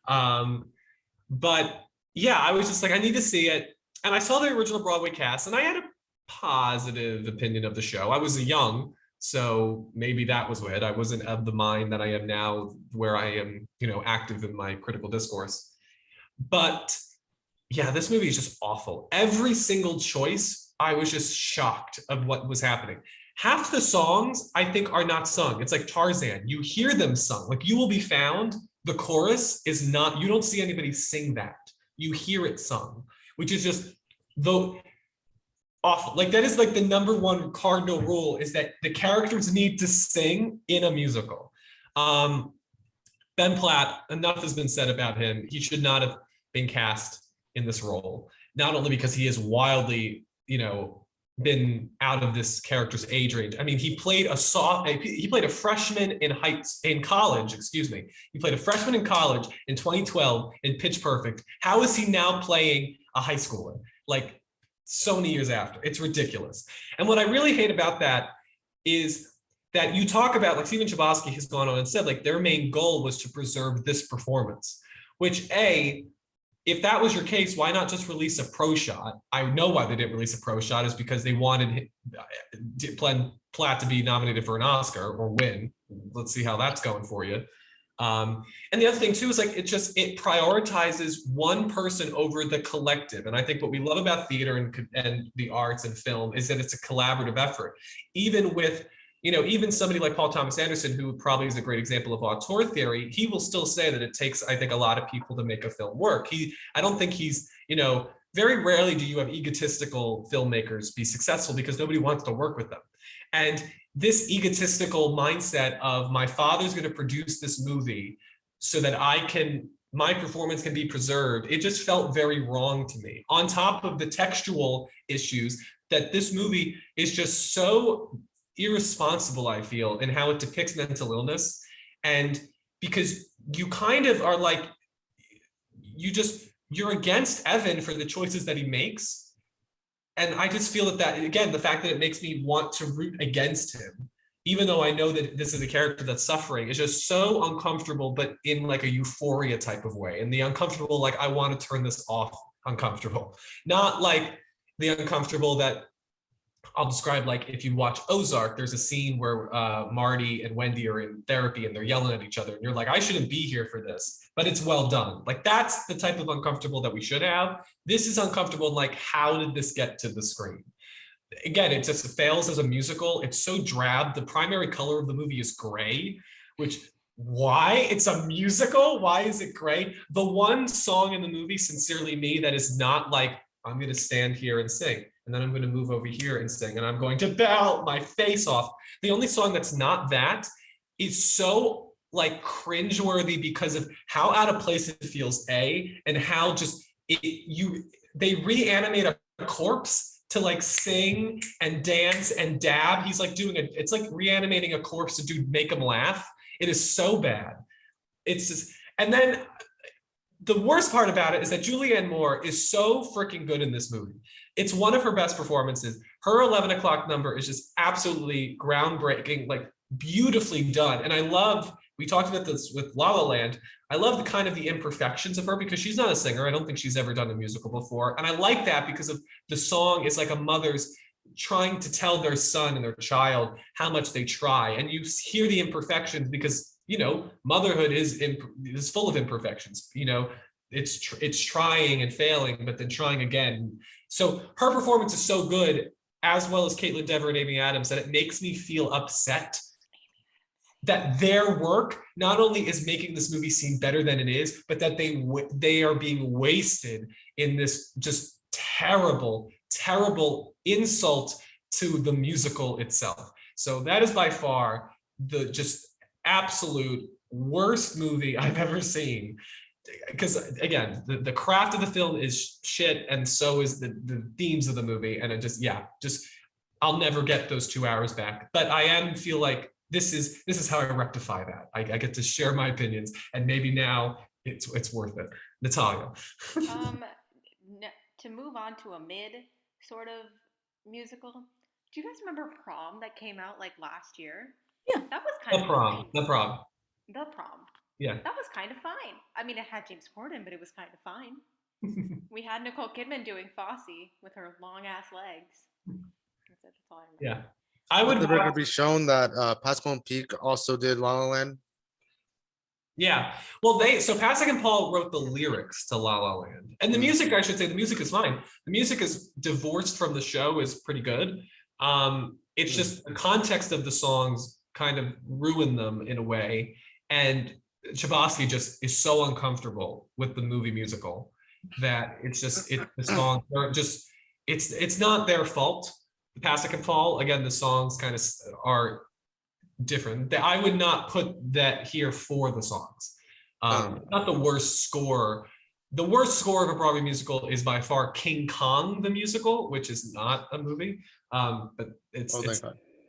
Speaker 3: But yeah, I was just like, I need to see it. And I saw the original Broadway cast, and I had a positive opinion of the show. I was young, so maybe that was it. I wasn't of the mind that I am now, where I am, active in my critical discourse. But yeah, this movie is just awful. Every single choice, I was just shocked of what was happening. Half the songs, I think, are not sung. It's like Tarzan. You hear them sung. Like You Will Be Found, the chorus is not, you don't see anybody sing that. You hear it sung, which is just awful. Like that is like the number one cardinal rule, is that the characters need to sing in a musical. Ben Platt, enough has been said about him. He should not have been cast in this role, not only because he is wildly, been out of this character's age range. I mean, he played a freshman in college, excuse me. He played a freshman in college in 2012 in Pitch Perfect. How is he now playing a high schooler? Like, so many years after. It's ridiculous. And what I really hate about that is that you talk about, like Stephen Chbosky has gone on and said, like their main goal was to preserve this performance, which if that was your case, why not just release a pro shot? I know why they didn't release a pro shot is because they wanted Platt to be nominated for an Oscar or win. Let's see how that's going for you. And the other thing too is like it prioritizes one person over the collective. And I think what we love about theater and the arts and film is that it's a collaborative effort. Even with, even somebody like Paul Thomas Anderson, who probably is a great example of auteur theory, he will still say that it takes, I think, a lot of people to make a film work. I don't think he's, very rarely do you have egotistical filmmakers be successful because nobody wants to work with them. And this egotistical mindset of my father's going to produce this movie so that my performance can be preserved, it just felt very wrong to me. On top of the textual issues, that this movie is just so irresponsible, I feel, in how it depicts mental illness. And because you kind of are like, you're against Evan for the choices that he makes. And I just feel that again, the fact that it makes me want to root against him, even though I know that this is a character that's suffering, is just so uncomfortable, but in like a euphoria type of way. And the uncomfortable, like, I want to turn this off uncomfortable, not like the uncomfortable that I'll describe, like, if you watch Ozark, there's a scene where Marty and Wendy are in therapy and they're yelling at each other, and you're like, I shouldn't be here for this, but it's well done. Like, that's the type of uncomfortable that we should have. This is uncomfortable, like, how did this get to the screen? Again, it just fails as a musical. It's so drab. The primary color of the movie is gray, which, why? It's a musical. Why is it gray? The one song in the movie, Sincerely Me, that is not like, I'm going to stand here and sing, and then I'm going to move over here and sing, and I'm going to belt my face off. The only song that's not that is so like cringeworthy because of how out of place it feels, and how just they reanimate a corpse to like sing and dance and dab. He's like it's like reanimating a corpse to make him laugh. It is so bad. It's just, and then the worst part about it is that Julianne Moore is so freaking good in this movie. It's one of her best performances. Her 11 o'clock number is just absolutely groundbreaking, like beautifully done. And I love, we talked about this with La La Land. I love the kind of the imperfections of her because she's not a singer. I don't think she's ever done a musical before. And I like that because of the song is like a mother's trying to tell their son and their child how much they try. And you hear the imperfections because, you know, motherhood is full of imperfections. You know, it's trying and failing, but then trying again. So her performance is so good, as well as Caitlin Dever and Amy Adams, that it makes me feel upset that their work not only is making this movie seem better than it is, but that they are being wasted in this just terrible, terrible insult to the musical itself. So that is by far the just absolute worst movie I've ever seen. Because again, the craft of the film is shit, and so is the themes of the movie. And it just, I'll never get those 2 hours back. But I feel like this is how I rectify that. I get to share my opinions, and maybe now it's worth it. Natalia.
Speaker 4: To move on to a mid sort of musical, do you guys remember Prom that came out like last year?
Speaker 2: Yeah.
Speaker 4: That was kind of
Speaker 3: Prom. The Prom.
Speaker 4: The Prom.
Speaker 3: Yeah.
Speaker 4: That was kind of fine. I mean, it had James Corden, but it was kind of fine. We had Nicole Kidman doing Fosse with her long ass legs. That's all I remember.
Speaker 3: Yeah. I would
Speaker 1: the record be shown that Pascal and Peak also did La La Land.
Speaker 3: Yeah. Well, Pasek and Paul wrote the lyrics to La La Land. And the music, I should say, the music is fine. The music is divorced from the show, is pretty good. It's just the context of the songs kind of ruin them in a way. And Chbosky just is so uncomfortable with the movie musical that the songs are just, it's not their fault. The Pasek and Paul, again, the songs kind of are different. I would not put that here for the songs. Not the worst score. The worst score of a Broadway musical is by far King Kong the musical, which is not a movie. But it's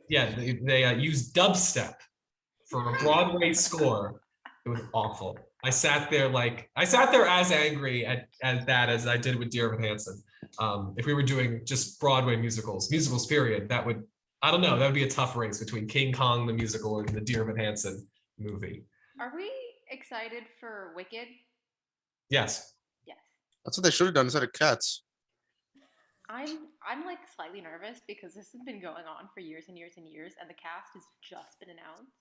Speaker 3: they use dubstep for a Broadway score. It was awful. I sat there as angry at that as I did with Dear Evan Hansen. If we were doing just Broadway musicals period, that would be a tough race between King Kong the musical and the Dear Evan Hansen movie.
Speaker 4: Are we excited for Wicked?
Speaker 3: Yes.
Speaker 4: Yes.
Speaker 1: That's what they should have done instead of Cats.
Speaker 4: I'm like slightly nervous because this has been going on for years and years and years, and the cast has just been announced.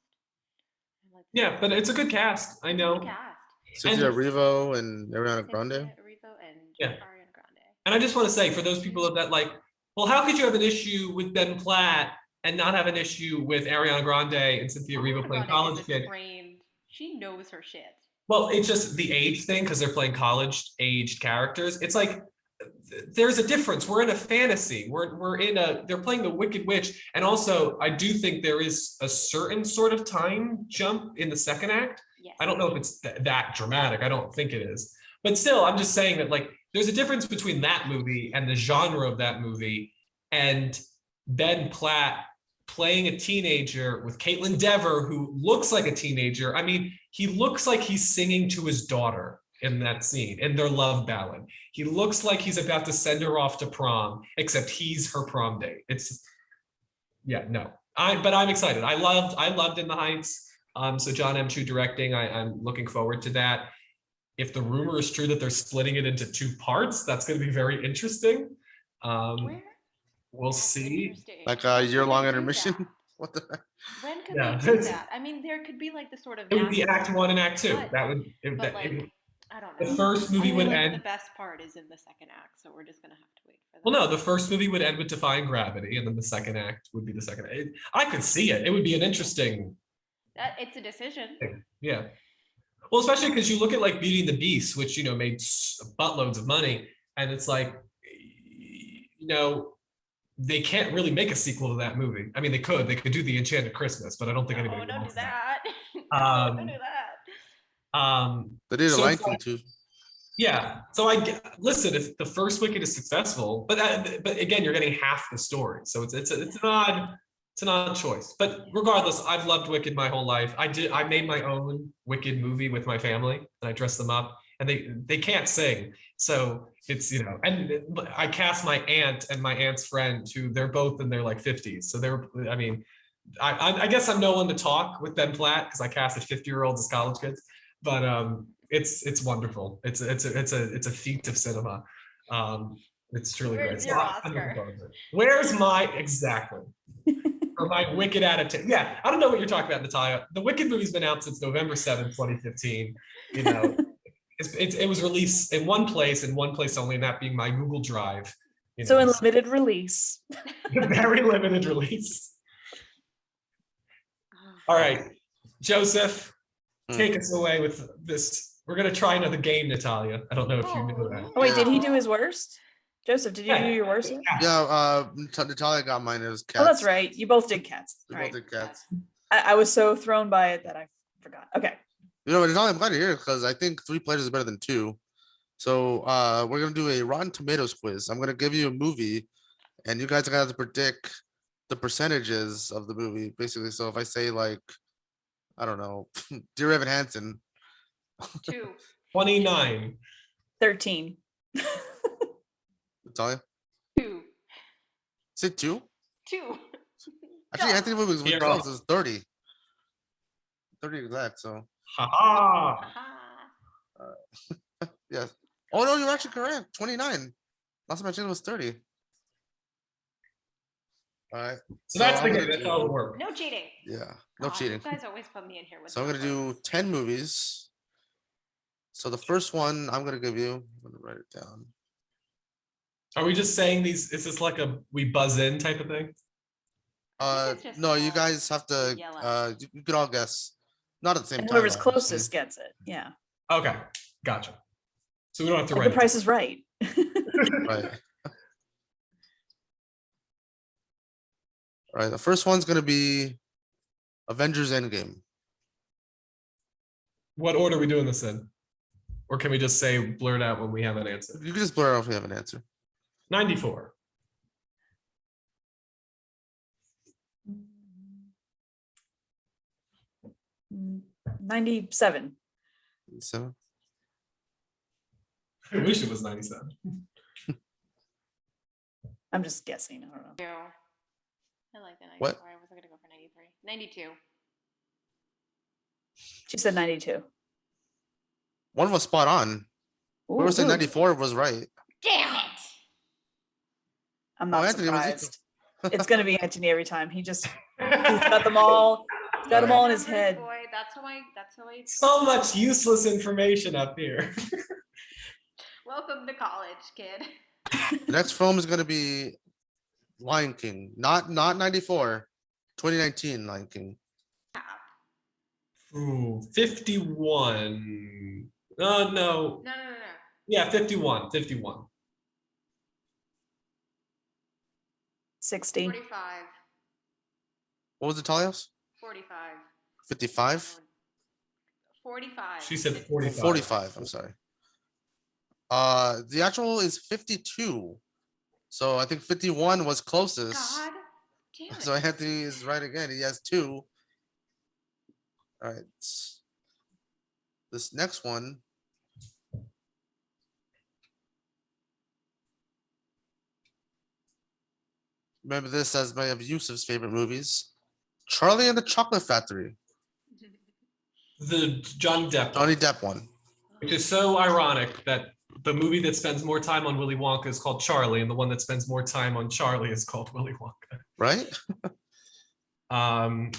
Speaker 3: Yeah, but it's a good cast. I know.
Speaker 4: Good cast.
Speaker 1: Cynthia Erivo and Ariana Grande.
Speaker 4: Ariana Grande.
Speaker 3: And I just want to say, for those people that like, well, how could you have an issue with Ben Platt and not have an issue with Ariana Grande and Cynthia Erivo playing college kids?
Speaker 4: She knows her shit.
Speaker 3: Well, it's just the age thing because they're playing college-aged characters. It's like there's a difference. We're in a fantasy. They're playing the Wicked Witch, and also I do think there is a certain sort of time jump in the second act.
Speaker 4: Yes.
Speaker 3: I don't know if it's that dramatic. I don't think it is, but still, I'm just saying that like there's a difference between that movie and the genre of that movie, and Ben Platt playing a teenager with Caitlin Dever, who looks like a teenager. I mean, he looks like he's singing to his daughter in that scene, in their love ballad. He looks like he's about to send her off to prom, except he's her prom date. It's, yeah, no. But I'm excited. I loved In the Heights. So John M. Chu directing, I'm looking forward to that. If the rumor is true that they're splitting it into two parts, that's going to be very interesting.
Speaker 4: Where?
Speaker 3: We'll
Speaker 4: That's
Speaker 3: see.
Speaker 4: interesting.
Speaker 1: Like
Speaker 4: When
Speaker 1: a
Speaker 4: could
Speaker 1: year-long
Speaker 4: they do
Speaker 1: intermission.
Speaker 4: that?
Speaker 1: What the heck?
Speaker 4: When could
Speaker 3: Yeah,
Speaker 4: they do
Speaker 3: it's-
Speaker 4: that? I mean, there could be like the sort of
Speaker 3: It would be
Speaker 4: massive-
Speaker 3: Act 1 and Act 2.
Speaker 4: But-
Speaker 3: That would.
Speaker 4: but like, I don't know.
Speaker 3: The first movie
Speaker 4: I
Speaker 3: would
Speaker 4: feel like
Speaker 3: end.
Speaker 4: the best part is in the second act, so we're just gonna have to wait for that.
Speaker 3: Well, no, the first movie would end with Defying Gravity, and then the second act would be the second. I could see it. It would be an interesting.
Speaker 4: It's a decision.
Speaker 3: Yeah. Well, especially because you look at like Beauty and the Beast, which made buttloads of money, and it's like, they can't really make a sequel to that movie. I mean, they could do the Enchanted Christmas, but I don't think anybody
Speaker 4: don't do
Speaker 3: wants
Speaker 4: that.
Speaker 3: Um,
Speaker 4: Don't do that.
Speaker 1: They did a
Speaker 3: So
Speaker 1: Lion
Speaker 3: it's
Speaker 1: King
Speaker 3: like-
Speaker 1: too.
Speaker 3: Yeah. So listen, if the first Wicked is successful, but again, you're getting half the story, so it's an odd choice. But regardless, I've loved Wicked my whole life. I made my own Wicked movie with my family, and I dressed them up, and they can't sing, so it's and I cast my aunt and my aunt's friend, who they're both in their like 50s, so I guess I'm no one to talk with Ben Platt because I casted 50-year-olds as college kids, but it's wonderful. It's a feat of cinema. It's truly
Speaker 4: Where's
Speaker 3: great.
Speaker 4: your
Speaker 3: So I'm
Speaker 4: Oscar?
Speaker 3: looking forward to it. Where's my exactly for my Wicked adaptation? Yeah, I don't know what you're talking about, Natalia. The Wicked movie's been out since November 7th, 2015. It was released in one place only, and that being my Google Drive.
Speaker 2: So in limited release.
Speaker 3: Very limited release. All right, Joseph, take us away with this. We're gonna try another game, Natalia. I don't know if you knew that.
Speaker 2: Oh wait, did he do his worst? Joseph, did you do your worst? yet?
Speaker 1: Yeah, Natalia got mine. It was cats.
Speaker 2: Oh, that's right. You both did cats.
Speaker 1: We
Speaker 2: Right.
Speaker 1: both did cats.
Speaker 2: I was so thrown by it that I forgot. Okay.
Speaker 1: Natalia, I'm glad you're here because I think 3 players is better than 2. So we're gonna do a Rotten Tomatoes quiz. I'm gonna give you a movie, and you guys are gonna have to predict the percentages of the movie, basically. So if I say like, I don't know, Dear Evan Hansen,
Speaker 4: 2.
Speaker 3: 29.
Speaker 2: 13.
Speaker 1: Natalia,
Speaker 4: 2.
Speaker 1: is it 2?
Speaker 4: 2.
Speaker 1: Actually, Anthony movie was
Speaker 3: Here
Speaker 1: close.
Speaker 3: off.
Speaker 1: It was 30. 30 exact. So
Speaker 3: Ha
Speaker 1: yes. Oh no, you're actually correct. 29. Last time I checked, it was 30. All right.
Speaker 3: So that's the
Speaker 1: I'm
Speaker 3: game.
Speaker 1: gonna
Speaker 3: That's
Speaker 1: do-
Speaker 3: how it works.
Speaker 4: No cheating.
Speaker 1: Yeah, no
Speaker 4: God,
Speaker 1: cheating.
Speaker 4: You guys always put me in here with
Speaker 1: So I'm gonna do
Speaker 4: numbers.
Speaker 1: 10 movies. So the first one I'm gonna give you. I'm gonna write it down.
Speaker 3: Are we just saying these? Is this like a we buzz in type of thing?
Speaker 4: it's just,
Speaker 1: No, you guys have to.
Speaker 4: yell at
Speaker 1: You could all guess. Not at the same
Speaker 2: And
Speaker 1: time.
Speaker 2: whoever's
Speaker 1: obviously.
Speaker 2: closest gets it. Yeah.
Speaker 3: Okay, gotcha. So we don't have to
Speaker 2: Like
Speaker 3: write.
Speaker 2: the price is right.
Speaker 1: Right. All right. The first one's gonna be Avengers End Game.
Speaker 3: What order are we doing this in? Or can we just say blurt out when we have an answer?
Speaker 1: You can just blur out if you have an answer.
Speaker 3: 94.
Speaker 2: Mm, 97.
Speaker 1: So
Speaker 3: I wish it was 97.
Speaker 2: I'm just guessing. I don't know.
Speaker 4: 2. I like the 94.
Speaker 1: What?
Speaker 4: I wasn't gonna go for 93. 92.
Speaker 2: She said 92.
Speaker 1: one was spot on. Whoever said
Speaker 2: Ooh,
Speaker 1: 94 was right.
Speaker 4: Damn it!
Speaker 2: I'm not
Speaker 1: Anthony, was it-
Speaker 2: surprised. It's gonna be Antony every time. He's got them all. He's got them all in his
Speaker 4: Numbers,
Speaker 2: head.
Speaker 4: Boy, that's how I.
Speaker 3: So much useless information up here.
Speaker 4: Welcome to college, kid.
Speaker 1: The next film is gonna be Lion King, not 94, 2019 Lion King.
Speaker 3: Ooh, 51. Oh, no.
Speaker 4: No.
Speaker 3: Yeah, 51. 51.
Speaker 2: 60.
Speaker 4: 45.
Speaker 1: What was the Talios?
Speaker 4: 45.
Speaker 1: 55?
Speaker 4: 45.
Speaker 3: She said 45.
Speaker 1: 45. I'm sorry. The actual is 52. So I think 51 was closest.
Speaker 4: God damn it.
Speaker 1: So Anthony is right again. He has 2. All right. This next one. Remember this as my of Yusuf's favorite movies. Charlie and the Chocolate Factory.
Speaker 3: The Johnny Depp,
Speaker 1: Johnny Depp one.
Speaker 3: which is so ironic that the movie that spends more time on Willy Wonka is called Charlie, and the one that spends more time on Charlie is called Willy Wonka.
Speaker 1: Right?
Speaker 3: I'm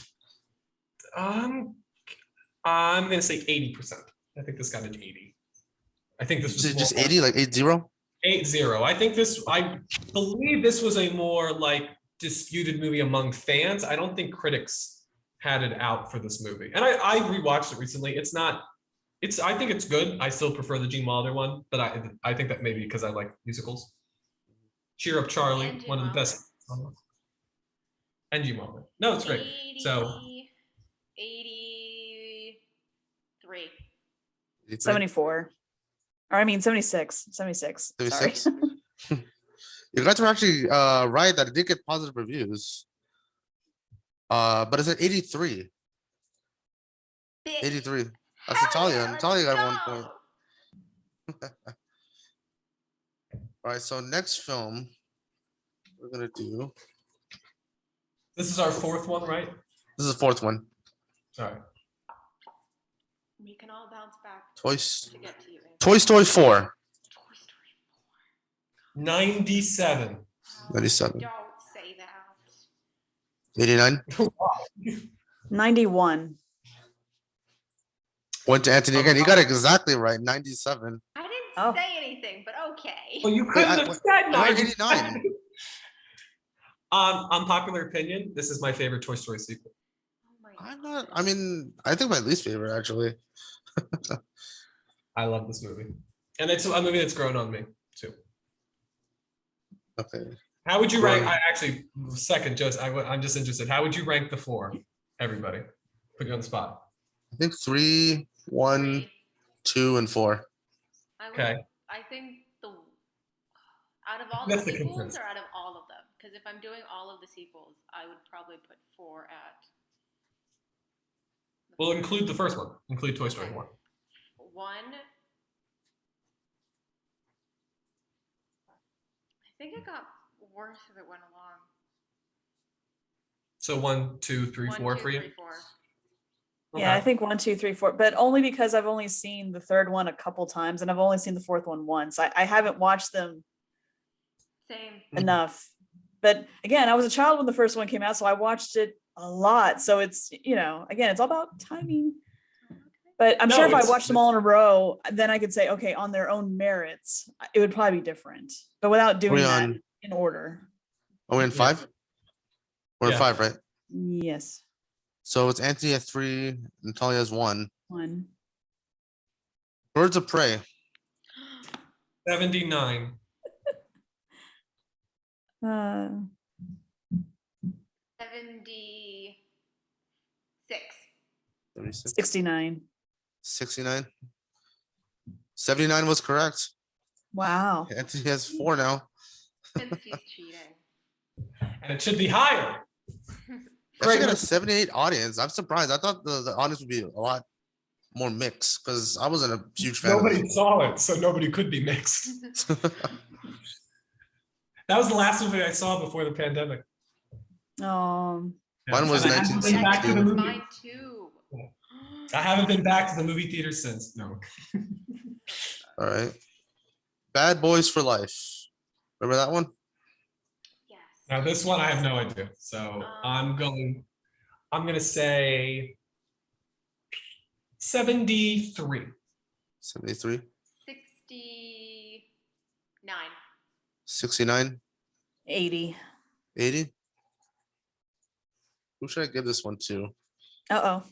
Speaker 3: gonna say 80%. I think this got an 80. I think this was
Speaker 1: Just
Speaker 3: more
Speaker 1: 80, like 80?
Speaker 3: 8-0. I believe this was a more like disputed movie among fans. I don't think critics had it out for this movie. And I rewatched it recently. I think it's good. I still prefer the Gene Wilder one, but I think that maybe because I like musicals. Cheer Up Charlie,
Speaker 4: And Gene
Speaker 3: one of the best. And Gene Wilder. No, it's great.
Speaker 4: 83.
Speaker 2: 74. Or I mean 76. 76.
Speaker 1: 76?
Speaker 2: Sorry.
Speaker 1: You guys were actually right that it did get positive reviews. But it's at 83. 83. That's Natalia. Natalia got 1 point. All right, so next film we're gonna do.
Speaker 3: This is our fourth one, right?
Speaker 1: This is the fourth one.
Speaker 3: Sorry.
Speaker 4: We can all bounce back
Speaker 1: Toys.
Speaker 4: to get to you.
Speaker 1: Toy Story 4.
Speaker 4: Toy Story
Speaker 3: 97.
Speaker 1: 97.
Speaker 4: Don't say that.
Speaker 1: 89.
Speaker 2: 91.
Speaker 1: Went to Antony again. You got it exactly right. 97.
Speaker 4: I didn't
Speaker 2: Oh.
Speaker 4: say anything, but okay.
Speaker 3: Well, you
Speaker 1: Wait,
Speaker 3: couldn't
Speaker 1: I-
Speaker 3: have
Speaker 1: wait,
Speaker 3: said
Speaker 1: I heard
Speaker 3: 99.
Speaker 1: 89.
Speaker 3: Unpopular opinion, this is my favorite Toy Story sequel.
Speaker 4: Oh my
Speaker 1: I'm
Speaker 4: God.
Speaker 1: not. I mean, I think my least favorite actually.
Speaker 3: I love this movie. And it's a movie that's grown on me too.
Speaker 1: Okay.
Speaker 3: How would you rank?
Speaker 1: Right.
Speaker 3: I actually, second, I'm just interested. How would you rank the 4? Everybody, put you on the spot.
Speaker 1: I think 3, 1,
Speaker 4: Three.
Speaker 1: 2, and 4.
Speaker 4: I would,
Speaker 3: Okay.
Speaker 4: I think out of all
Speaker 3: That's
Speaker 4: the
Speaker 3: the
Speaker 4: sequels
Speaker 3: consensus.
Speaker 4: or out of all of them? Because if I'm doing all of the sequels, I would probably put 4 at.
Speaker 3: We'll include the first one. Include Toy Story 1.
Speaker 4: 1. I think it got worse as it went along.
Speaker 3: So 1, 2, 3,
Speaker 4: 1,
Speaker 3: 4
Speaker 4: 2,
Speaker 3: for you.
Speaker 4: 3, 4.
Speaker 2: Yeah, I
Speaker 3: Okay.
Speaker 2: think 1, 2, 3, 4. But only because I've only seen the third one a couple times and I've only seen the fourth one once. I haven't watched them
Speaker 4: Same.
Speaker 2: enough. But again, I was a child when the first one came out, so I watched it a lot. So it's, again, it's all about timing. But I'm
Speaker 3: No,
Speaker 2: sure if I
Speaker 3: it's-
Speaker 2: watched them all in a row, then I could say, okay, on their own merits, it would probably be different. But without doing
Speaker 1: we
Speaker 2: that
Speaker 1: on-
Speaker 2: in order.
Speaker 1: Are we in 5? We're in
Speaker 3: Yeah.
Speaker 1: 5, right?
Speaker 2: Yes.
Speaker 1: So it's Antony at 3, Natalia has 1.
Speaker 2: 1.
Speaker 1: Birds of Prey.
Speaker 3: 79.
Speaker 4: 76.
Speaker 1: 76.
Speaker 2: 69.
Speaker 1: 69. 79 was correct.
Speaker 2: Wow.
Speaker 1: Antony has 4 now.
Speaker 4: Since he's cheating.
Speaker 3: And it should be higher.
Speaker 1: Actually got a
Speaker 3: Great.
Speaker 1: 78 audience. I'm surprised. I thought the audience would be a lot more mixed because I wasn't a huge fan
Speaker 3: Nobody saw it, so nobody could be mixed.
Speaker 1: of it.
Speaker 3: That was the last movie I saw before the pandemic.
Speaker 2: Oh,
Speaker 1: Mine was
Speaker 3: And I haven't been back to the
Speaker 1: 1962.
Speaker 3: movie.
Speaker 4: Mine too.
Speaker 3: I haven't been back to the movie theater since. No.
Speaker 1: All right. Bad Boys for Life. Remember that one?
Speaker 4: Yes.
Speaker 3: Now this one I have no idea. So I'm gonna say 73.
Speaker 1: 73.
Speaker 4: 69.
Speaker 1: 69.
Speaker 2: 80.
Speaker 1: 80. Who should I give this one to?
Speaker 2: Uh-oh.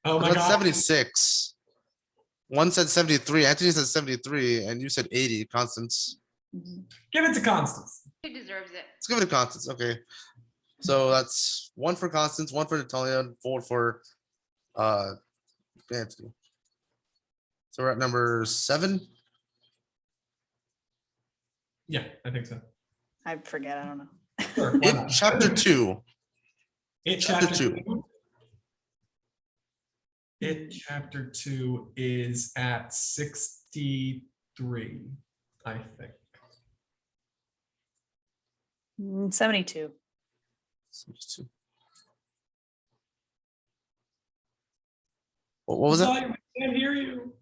Speaker 3: Oh my
Speaker 1: That's
Speaker 3: god.
Speaker 1: 76. One said 73. Antony said 73, and you said 80. Constance.
Speaker 2: Mhm.
Speaker 3: Give it to Constance.
Speaker 4: She deserves it.
Speaker 1: Let's give it to Constance. Okay. So that's 1 for Constance, 1 for Natalia, and 4 for Antony. So we're at number 7.
Speaker 3: Yeah, I think so.
Speaker 2: I forget. I don't know.
Speaker 3: Sure. Why
Speaker 1: It
Speaker 3: not?
Speaker 1: chapter 2.
Speaker 3: It
Speaker 1: Chapter
Speaker 3: chapter
Speaker 1: two.
Speaker 3: 2. It chapter 2 is at 63, I think.
Speaker 2: 72.
Speaker 1: 62. What was it?
Speaker 3: Sorry, we can't hear you.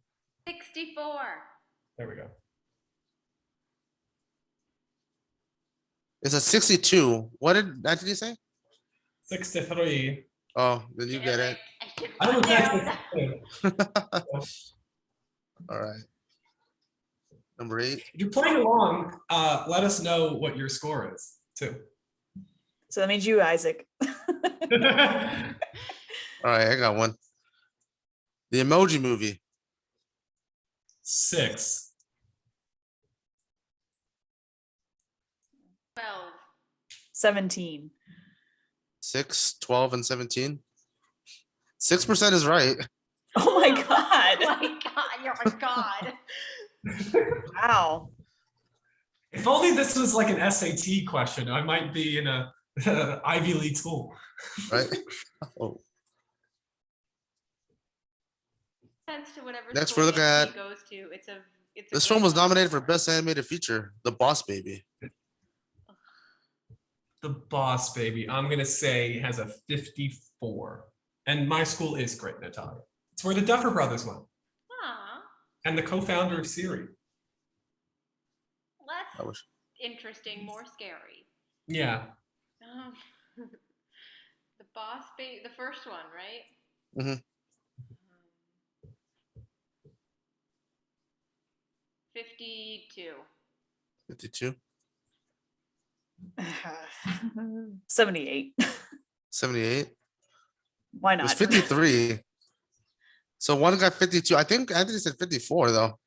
Speaker 4: 64.
Speaker 3: There we go.
Speaker 1: It's a 62. What did Antony say?
Speaker 3: 63.
Speaker 1: Oh, then you get it.
Speaker 3: I was
Speaker 4: down.
Speaker 3: actually.
Speaker 1: All right. Number 8.
Speaker 3: If you're playing along, let us know what your score is too.
Speaker 2: So that means you, Isaac.
Speaker 1: All right, I got one. The Emoji Movie.
Speaker 3: 6.
Speaker 4: 12.
Speaker 2: 17.
Speaker 1: 6, 12, and 17. 6% is right.
Speaker 2: Oh my
Speaker 4: Oh
Speaker 2: god.
Speaker 4: my god, you're a god.
Speaker 2: Wow.
Speaker 3: If only this was like an SAT question, I might be in a Ivy League school.
Speaker 1: Right? Oh,
Speaker 4: Sense to whatever
Speaker 1: Next
Speaker 4: school
Speaker 1: we're looking
Speaker 4: Anthony
Speaker 1: at-
Speaker 4: goes to. It's a
Speaker 1: this
Speaker 4: great
Speaker 1: film was
Speaker 4: film.
Speaker 1: nominated for Best Animated Feature, The Boss Baby.
Speaker 3: The Boss Baby, I'm gonna say has a 54. And my school is Great Natalia. It's where the Duffer Brothers went.
Speaker 4: Aw,
Speaker 3: And the co-founder of Siri.
Speaker 1: I
Speaker 4: less
Speaker 1: wish.
Speaker 4: interesting, more scary.
Speaker 3: Yeah.
Speaker 4: The boss baby, the first one, right?
Speaker 1: Mhm.
Speaker 4: 52.
Speaker 1: 52.
Speaker 2: 78.
Speaker 1: 78.
Speaker 2: Why
Speaker 1: It was
Speaker 2: not?
Speaker 1: 53. So one got 52. I think Anthony said 54 though.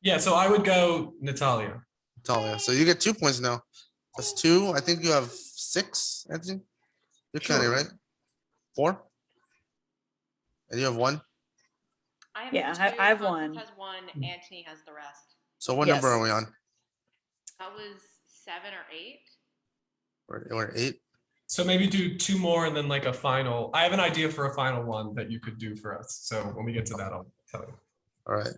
Speaker 3: Yeah, so I would go Natalia.
Speaker 1: Talia. So you get 2 points now. That's 2. I think you have 6, Anthony. You're counting,
Speaker 3: Sure.
Speaker 1: right? 4. And you have 1.
Speaker 4: I have
Speaker 2: Yeah,
Speaker 4: two,
Speaker 2: I have
Speaker 4: Constance
Speaker 2: one.
Speaker 4: has one, Antony has the rest.
Speaker 1: So what number
Speaker 2: Yes.
Speaker 1: are we on?
Speaker 4: That was 7 or 8.
Speaker 1: We're at 8.
Speaker 3: So maybe do 2 more and then like a final. I have an idea for a final one that you could do for us. So when we get to that, I'll tell you.
Speaker 1: All right.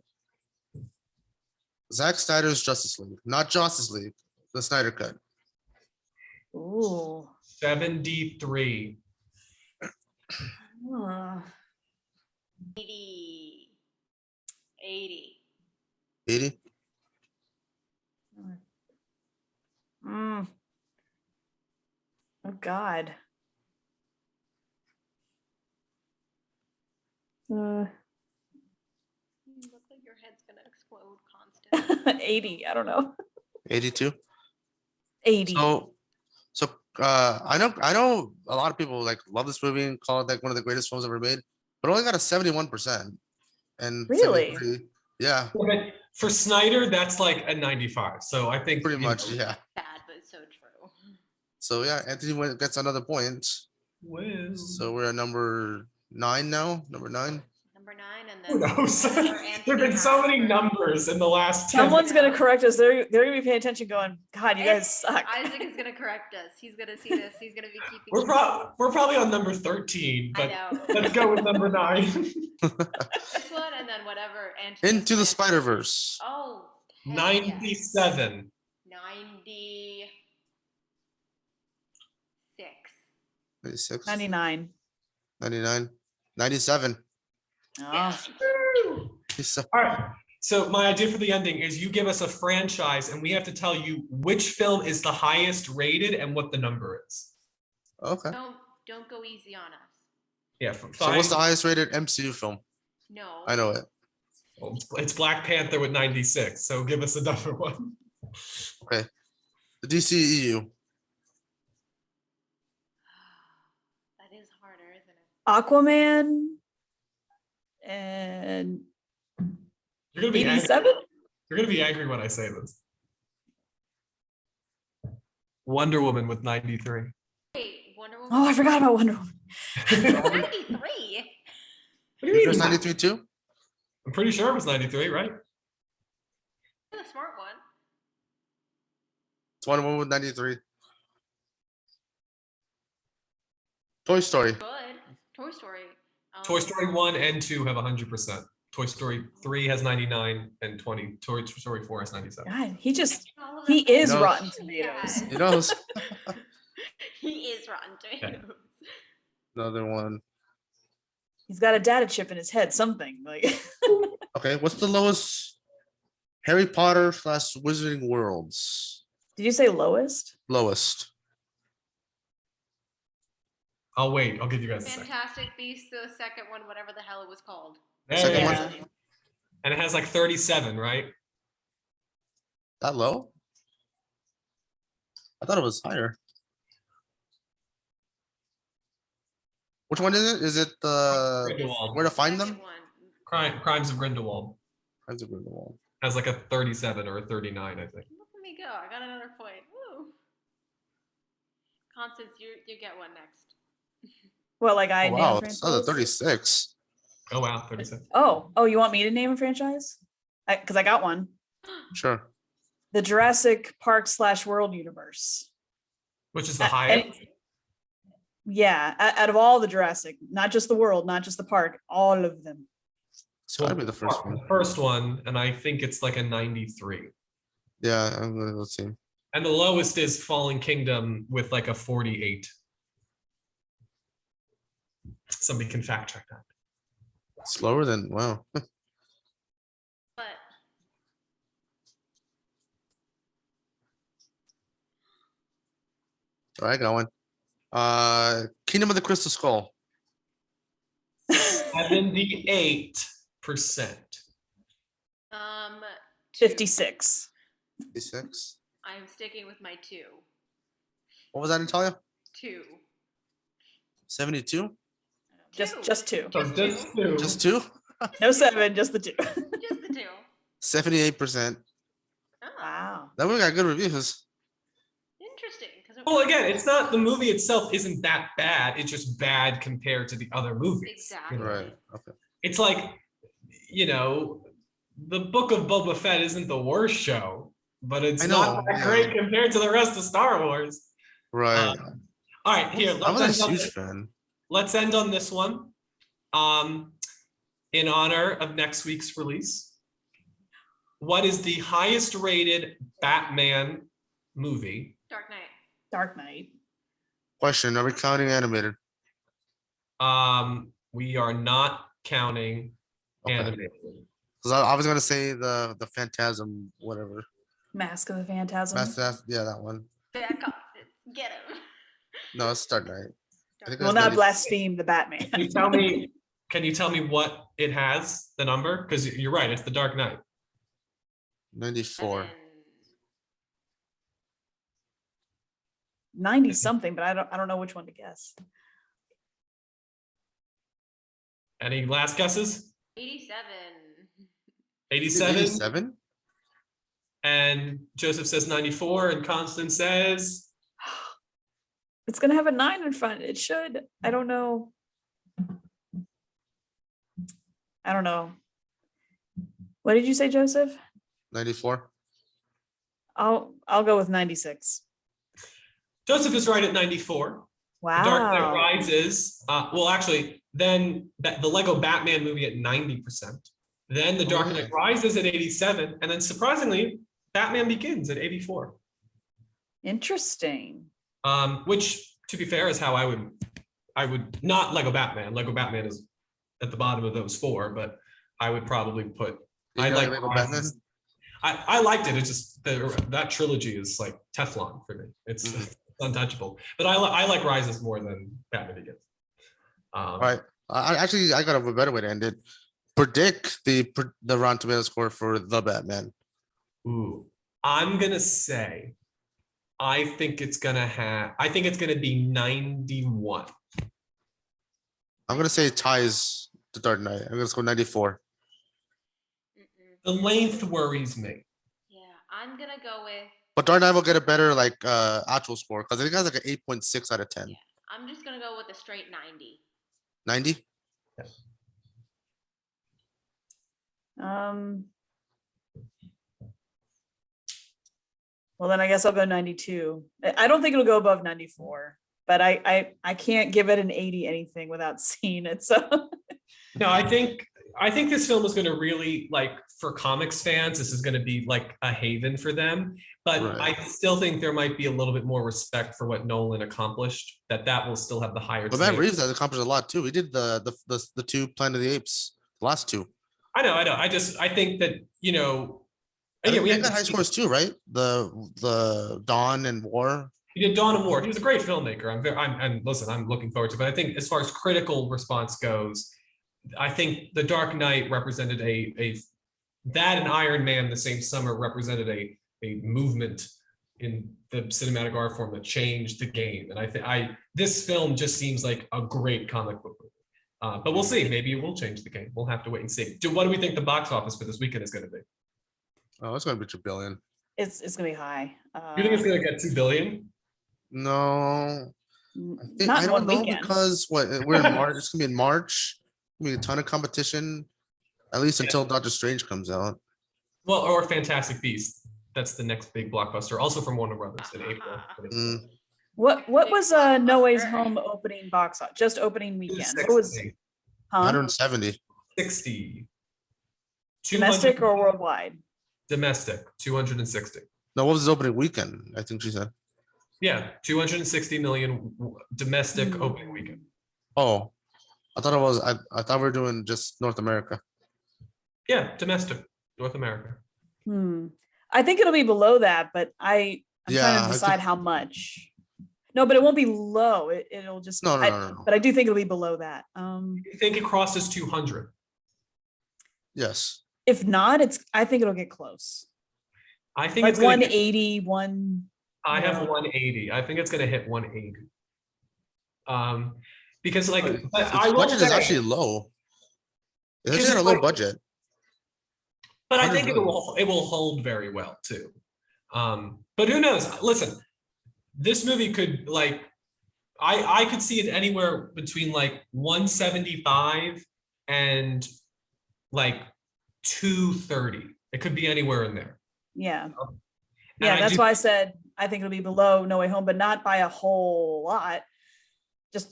Speaker 1: Zack Snyder's Justice League, not Justice League, the Snyder cut.
Speaker 2: Ooh.
Speaker 3: 73.
Speaker 2: Uh,
Speaker 4: 80. 80.
Speaker 1: 80.
Speaker 2: mm. Oh God.
Speaker 4: You look like your head's gonna explode, Constance.
Speaker 2: 80. I don't know.
Speaker 1: 82.
Speaker 2: 80.
Speaker 1: So I know a lot of people like love this movie and call it like one of the greatest films ever made, but it only got a 71%. And
Speaker 2: Really?
Speaker 1: 73, yeah,
Speaker 3: But for Snyder, that's like a 95. So I think
Speaker 1: pretty
Speaker 3: you
Speaker 1: much,
Speaker 3: know,
Speaker 1: yeah.
Speaker 4: Bad, but so true.
Speaker 1: So yeah, Anthony gets another point.
Speaker 3: Well,
Speaker 1: So we're at number 9 now. Number 9.
Speaker 4: Number 9, and
Speaker 3: who
Speaker 4: then
Speaker 3: knows?
Speaker 4: whatever
Speaker 3: There
Speaker 4: Antony
Speaker 3: have been so
Speaker 4: has
Speaker 3: many
Speaker 4: for-
Speaker 3: numbers in the last 10
Speaker 2: Someone's gonna
Speaker 4: Yeah.
Speaker 2: correct us. They're gonna be paying attention, going, God, you guys suck.
Speaker 4: Isaac is gonna correct us. He's gonna see this. He's gonna be keeping.
Speaker 3: We're probably on number 13,
Speaker 4: I
Speaker 3: but
Speaker 4: know.
Speaker 3: let's go with number 9.
Speaker 4: This one, and then whatever Antony.
Speaker 1: Into the
Speaker 4: has.
Speaker 1: Spider-Verse.
Speaker 4: Oh. heck yes.
Speaker 3: 97.
Speaker 4: 96.
Speaker 1: 96.
Speaker 2: 99.
Speaker 1: 99. 97.
Speaker 2: Oh.
Speaker 1: So-
Speaker 3: All right. So my idea for the ending is you give us a franchise and we have to tell you which film is the highest rated and what the number is.
Speaker 1: Okay.
Speaker 4: Don't go easy on us.
Speaker 3: Yeah. From
Speaker 1: So what's the highest rated MCU film?
Speaker 4: No.
Speaker 1: I know it.
Speaker 3: Well, it's Black Panther with 96. So give us another one.
Speaker 1: Okay. The DCEU.
Speaker 4: That is harder, isn't it?
Speaker 2: Aquaman and
Speaker 3: You're gonna be angry.
Speaker 2: 87?
Speaker 3: You're gonna be angry when I say this. Wonder Woman with 93.
Speaker 4: Wait, Wonder Woman.
Speaker 2: Oh, I forgot about Wonder Woman.
Speaker 4: 93.
Speaker 3: What do you
Speaker 1: There's
Speaker 3: mean?
Speaker 1: 93 too?
Speaker 3: I'm pretty sure it was 93, right?
Speaker 4: You're the smart one.
Speaker 1: It's Wonder Woman with 93. Toy Story.
Speaker 4: Good. Toy Story.
Speaker 3: Toy Story 1 and 2 have 100%. Toy Story 3 has 99 and 20. Toy Story 4 has 97.
Speaker 2: God,
Speaker 4: All of
Speaker 2: he
Speaker 4: them.
Speaker 2: is
Speaker 1: knows.
Speaker 2: Rotten Tomatoes.
Speaker 4: Yes.
Speaker 1: He knows.
Speaker 4: He is Rotten Tomatoes.
Speaker 1: Another one.
Speaker 2: He's got a data chip in his head, something like
Speaker 1: Okay. What's the lowest Harry Potter / Wizarding Worlds.
Speaker 2: Did you say lowest?
Speaker 1: Lowest.
Speaker 3: I'll wait. I'll give you guys a second.
Speaker 4: Fantastic Beasts, the second one, whatever the hell it was called.
Speaker 3: There
Speaker 1: Second
Speaker 3: it
Speaker 1: one?
Speaker 3: is. And it has like 37, right?
Speaker 1: That low? I thought it was higher. Which one is it? Is it the
Speaker 3: Grindelwald.
Speaker 1: Where to Find Them?
Speaker 4: Second one.
Speaker 3: Crimes of Grindelwald
Speaker 1: Crimes of Grindelwald.
Speaker 3: has like a 37 or a 39, I think.
Speaker 4: Look at me go. I got another point. Woo. Constance, you get one next.
Speaker 2: Well, like I
Speaker 1: Oh,
Speaker 2: name
Speaker 1: wow,
Speaker 2: a
Speaker 1: it's another
Speaker 2: franchise?
Speaker 1: 36.
Speaker 3: Oh wow, 37.
Speaker 2: Oh, you want me to name a franchise? Because I got one.
Speaker 1: Sure.
Speaker 2: The Jurassic Park / World universe.
Speaker 3: Which is the
Speaker 2: And-
Speaker 3: highest.
Speaker 2: Yeah, out of all the Jurassic, not just the world, not just the park, all of them.
Speaker 1: It's gotta be the first one.
Speaker 3: The first one, and I think it's like a 93.
Speaker 1: Yeah, I'm gonna let's see.
Speaker 3: And the lowest is Fallen Kingdom with like a 48. Somebody can fact check that.
Speaker 1: Slower than wow.
Speaker 4: But
Speaker 1: All right, got one. Kingdom of the Crystal Skull.
Speaker 3: 78%.
Speaker 2: 56.
Speaker 1: 56.
Speaker 4: I'm sticking with my 2.
Speaker 1: What was that, Natalia?
Speaker 4: 2.
Speaker 1: 72?
Speaker 2: Just two.
Speaker 3: So just two.
Speaker 1: Just two?
Speaker 2: No 7, just the 2.
Speaker 4: Just the 2.
Speaker 1: 78%.
Speaker 4: Oh,
Speaker 2: Wow.
Speaker 1: That one got good reviews.
Speaker 4: interesting.
Speaker 3: Well, again, it's not the movie itself isn't that bad. It's just bad compared to the other movies.
Speaker 4: Exactly.
Speaker 1: Right. Okay.
Speaker 3: It's like, the Book of Boba Fett isn't the worst show, but it's
Speaker 1: I know,
Speaker 3: not that
Speaker 1: yeah.
Speaker 3: great compared to the rest of Star Wars.
Speaker 1: Right.
Speaker 3: All right, here.
Speaker 1: I'm a
Speaker 3: Let's
Speaker 1: huge fan.
Speaker 3: end on this one. In honor of next week's release, what is the highest rated Batman movie?
Speaker 4: Dark Knight.
Speaker 2: Dark Knight.
Speaker 1: Question: Are we counting animated?
Speaker 3: We are not counting
Speaker 1: Okay.
Speaker 3: animated.
Speaker 1: Because I was gonna say the Phantasm, whatever.
Speaker 2: Mask of the Phantasm.
Speaker 1: Yeah, that one.
Speaker 4: Back up. Get him.
Speaker 1: No, it's Dark Knight. I think
Speaker 2: Will
Speaker 1: that's
Speaker 2: not
Speaker 1: 90
Speaker 2: blaspheme the Batman.
Speaker 3: Can you tell me what it has, the number? Because you're right, it's the Dark Knight.
Speaker 1: 94.
Speaker 2: 90 something, but I don't know which one to guess.
Speaker 3: Any last guesses?
Speaker 4: 87.
Speaker 3: 87?
Speaker 1: 87?
Speaker 3: And Joseph says 94, and Constance says
Speaker 2: It's gonna have a 9 in front. It should. I don't know. What did you say, Joseph?
Speaker 1: 94.
Speaker 2: I'll go with 96.
Speaker 3: Joseph is right at 94. The Dark Knight
Speaker 2: Wow.
Speaker 3: Rises. Actually, then the Lego Batman movie at 90%. Then the Dark Knight Rises at 87, and then surprisingly, Batman Begins at 84.
Speaker 2: Interesting.
Speaker 3: Which, to be fair, is how I would not Lego Batman. Lego Batman is at the bottom of those 4, but I would probably put. I like
Speaker 1: Lego Batman.
Speaker 3: I liked it. It's just that trilogy is like Teflon for me. It's untouchable. But I like Rises more than Batman Begins.
Speaker 1: All right. I got a better way to end it. Predict the Rotten Tomatoes score for the Batman.
Speaker 3: Ooh, I'm gonna say, I think it's gonna be 91.
Speaker 1: I'm gonna say it ties the Dark Knight. I'm gonna go 94.
Speaker 3: The length worries me.
Speaker 4: Yeah, I'm gonna go with.
Speaker 1: But Dark Knight will get a better actual score because I think it has like an 8.6 out of 10.
Speaker 4: Yeah, I'm just gonna go with a straight 90.
Speaker 1: 90?
Speaker 2: Well, then I guess I'll go 92. I don't think it'll go above 94, but I can't give it an 80 anything without seeing it. So
Speaker 3: No, I think this film is going to really, for comics fans, this is going to be like a haven for them. But
Speaker 1: Right.
Speaker 3: I still think there might be a little bit more respect for what Nolan accomplished. That will still have the higher.
Speaker 1: But Matt
Speaker 3: tomato.
Speaker 1: Reeves has accomplished a lot too. He did the 2 Planet of the Apes, the last 2.
Speaker 3: I know. I think that
Speaker 1: I
Speaker 3: Yeah,
Speaker 1: think
Speaker 3: we
Speaker 1: they
Speaker 3: had
Speaker 1: got high scores too, right? The Dawn and War.
Speaker 3: He did Dawn of War. He was a great filmmaker. And listen, I'm looking forward to it. But I think as far as critical response goes, I think The Dark Knight represented that and Iron Man the same summer represented a movement in the cinematic art form that changed the game. And I think this film just seems like a great comic book movie. But we'll see. Maybe it will change the game. We'll have to wait and see. What do we think the box office for this weekend is going to be?
Speaker 1: Oh, it's gonna be $2 billion.
Speaker 2: It's gonna be high.
Speaker 3: You think it's going to get 2 billion?
Speaker 1: No,
Speaker 2: Not
Speaker 1: I
Speaker 2: in
Speaker 1: don't
Speaker 2: one
Speaker 1: know
Speaker 2: weekend.
Speaker 1: because we're in March. It's gonna be in March. Gonna be a ton of competition, at least until Doctor Strange comes out.
Speaker 3: Well, or Fantastic Beasts. That's the next big blockbuster, also from Warner Brothers in April.
Speaker 1: Mm,
Speaker 2: What was No Way's Home opening box office? Just opening weekend. What was
Speaker 3: 260.
Speaker 1: 170.
Speaker 3: 60.
Speaker 2: domestic
Speaker 3: 200
Speaker 2: or worldwide?
Speaker 3: domestic, 260.
Speaker 1: No, what was his opening weekend? I think she said.
Speaker 3: Yeah, 260 million domestic
Speaker 2: Hmm.
Speaker 3: opening weekend.
Speaker 1: Oh, I thought it was. I thought we were doing just North America.
Speaker 3: Yeah, domestic, North America.
Speaker 2: I think it'll be below that, but I'm
Speaker 1: Yeah,
Speaker 2: trying
Speaker 1: I
Speaker 2: to
Speaker 1: think-
Speaker 2: decide how much. No, but it won't be low. It'll just
Speaker 1: No, no.
Speaker 2: But I do think it'll be below that.
Speaker 3: You think it crosses 200?
Speaker 1: Yes.
Speaker 2: If not, I think it'll get close.
Speaker 3: I think
Speaker 2: Like
Speaker 3: it's going to
Speaker 2: 180, one.
Speaker 3: I have
Speaker 2: yeah.
Speaker 3: 180. I think it's going to hit 180. Because like
Speaker 1: Its
Speaker 3: I will
Speaker 1: budget is
Speaker 3: say,
Speaker 1: actually low. It's
Speaker 3: Because
Speaker 1: actually a
Speaker 3: it's
Speaker 1: low
Speaker 3: like-
Speaker 1: budget.
Speaker 3: but I
Speaker 1: 100
Speaker 3: think it
Speaker 1: million.
Speaker 3: will hold very well too. But who knows? Listen, this movie could like I could see it anywhere between like 175 and like 230. It could be anywhere in there.
Speaker 2: Yeah.
Speaker 3: And
Speaker 2: Yeah,
Speaker 3: I
Speaker 2: that's
Speaker 3: do-
Speaker 2: why I said I think it'll be below No Way Home, but not by a whole lot.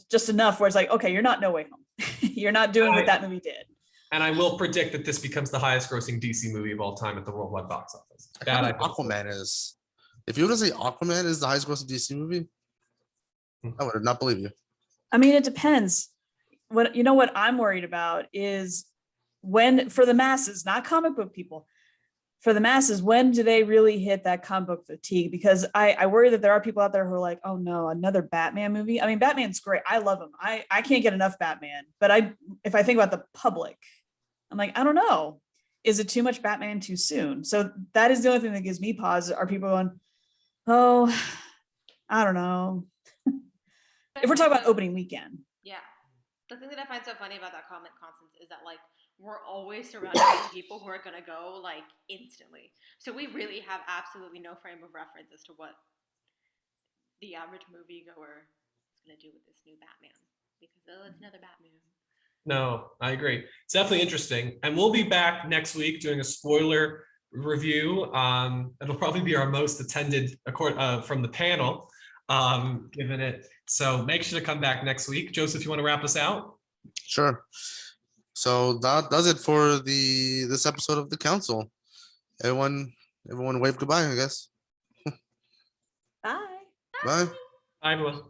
Speaker 2: Just enough where it's like, okay, you're not No Way Home. You're not doing what that movie did.
Speaker 3: And I will predict that this becomes the highest grossing DC movie of all time at the worldwide box office.
Speaker 1: I
Speaker 3: That I
Speaker 1: think Aquaman is. If you were to say Aquaman is the highest grossing DC movie, I would not believe you.
Speaker 2: I mean, it depends. What I'm worried about is when, for the masses, not comic book people, for the masses, when do they really hit that comic book fatigue? Because I worry that there are people out there who are like, oh no, another Batman movie. I mean, Batman's great. I love him. I can't get enough Batman. But if I think about the public, I'm like, I don't know. Is it too much Batman too soon? So that is the only thing that gives me pause. Are people going, oh, I don't know. If we're talking about opening weekend.
Speaker 4: Yeah. The thing that I find so funny about that comment, Constance, is that like we're always surrounded by people who are gonna go like instantly. So we really have absolutely no frame of reference as to what the average moviegoer is gonna do with this new Batman. Because it's another Batman.
Speaker 3: No, I agree. It's definitely interesting. And we'll be back next week doing a spoiler review. It'll probably be our most attended from the panel, given it. So make sure to come back next week. Joseph, you want to wrap us out?
Speaker 1: Sure. So that does it for this episode of the council. Everyone wave goodbye, I guess.
Speaker 2: Bye.
Speaker 1: Bye.
Speaker 3: Bye, everyone.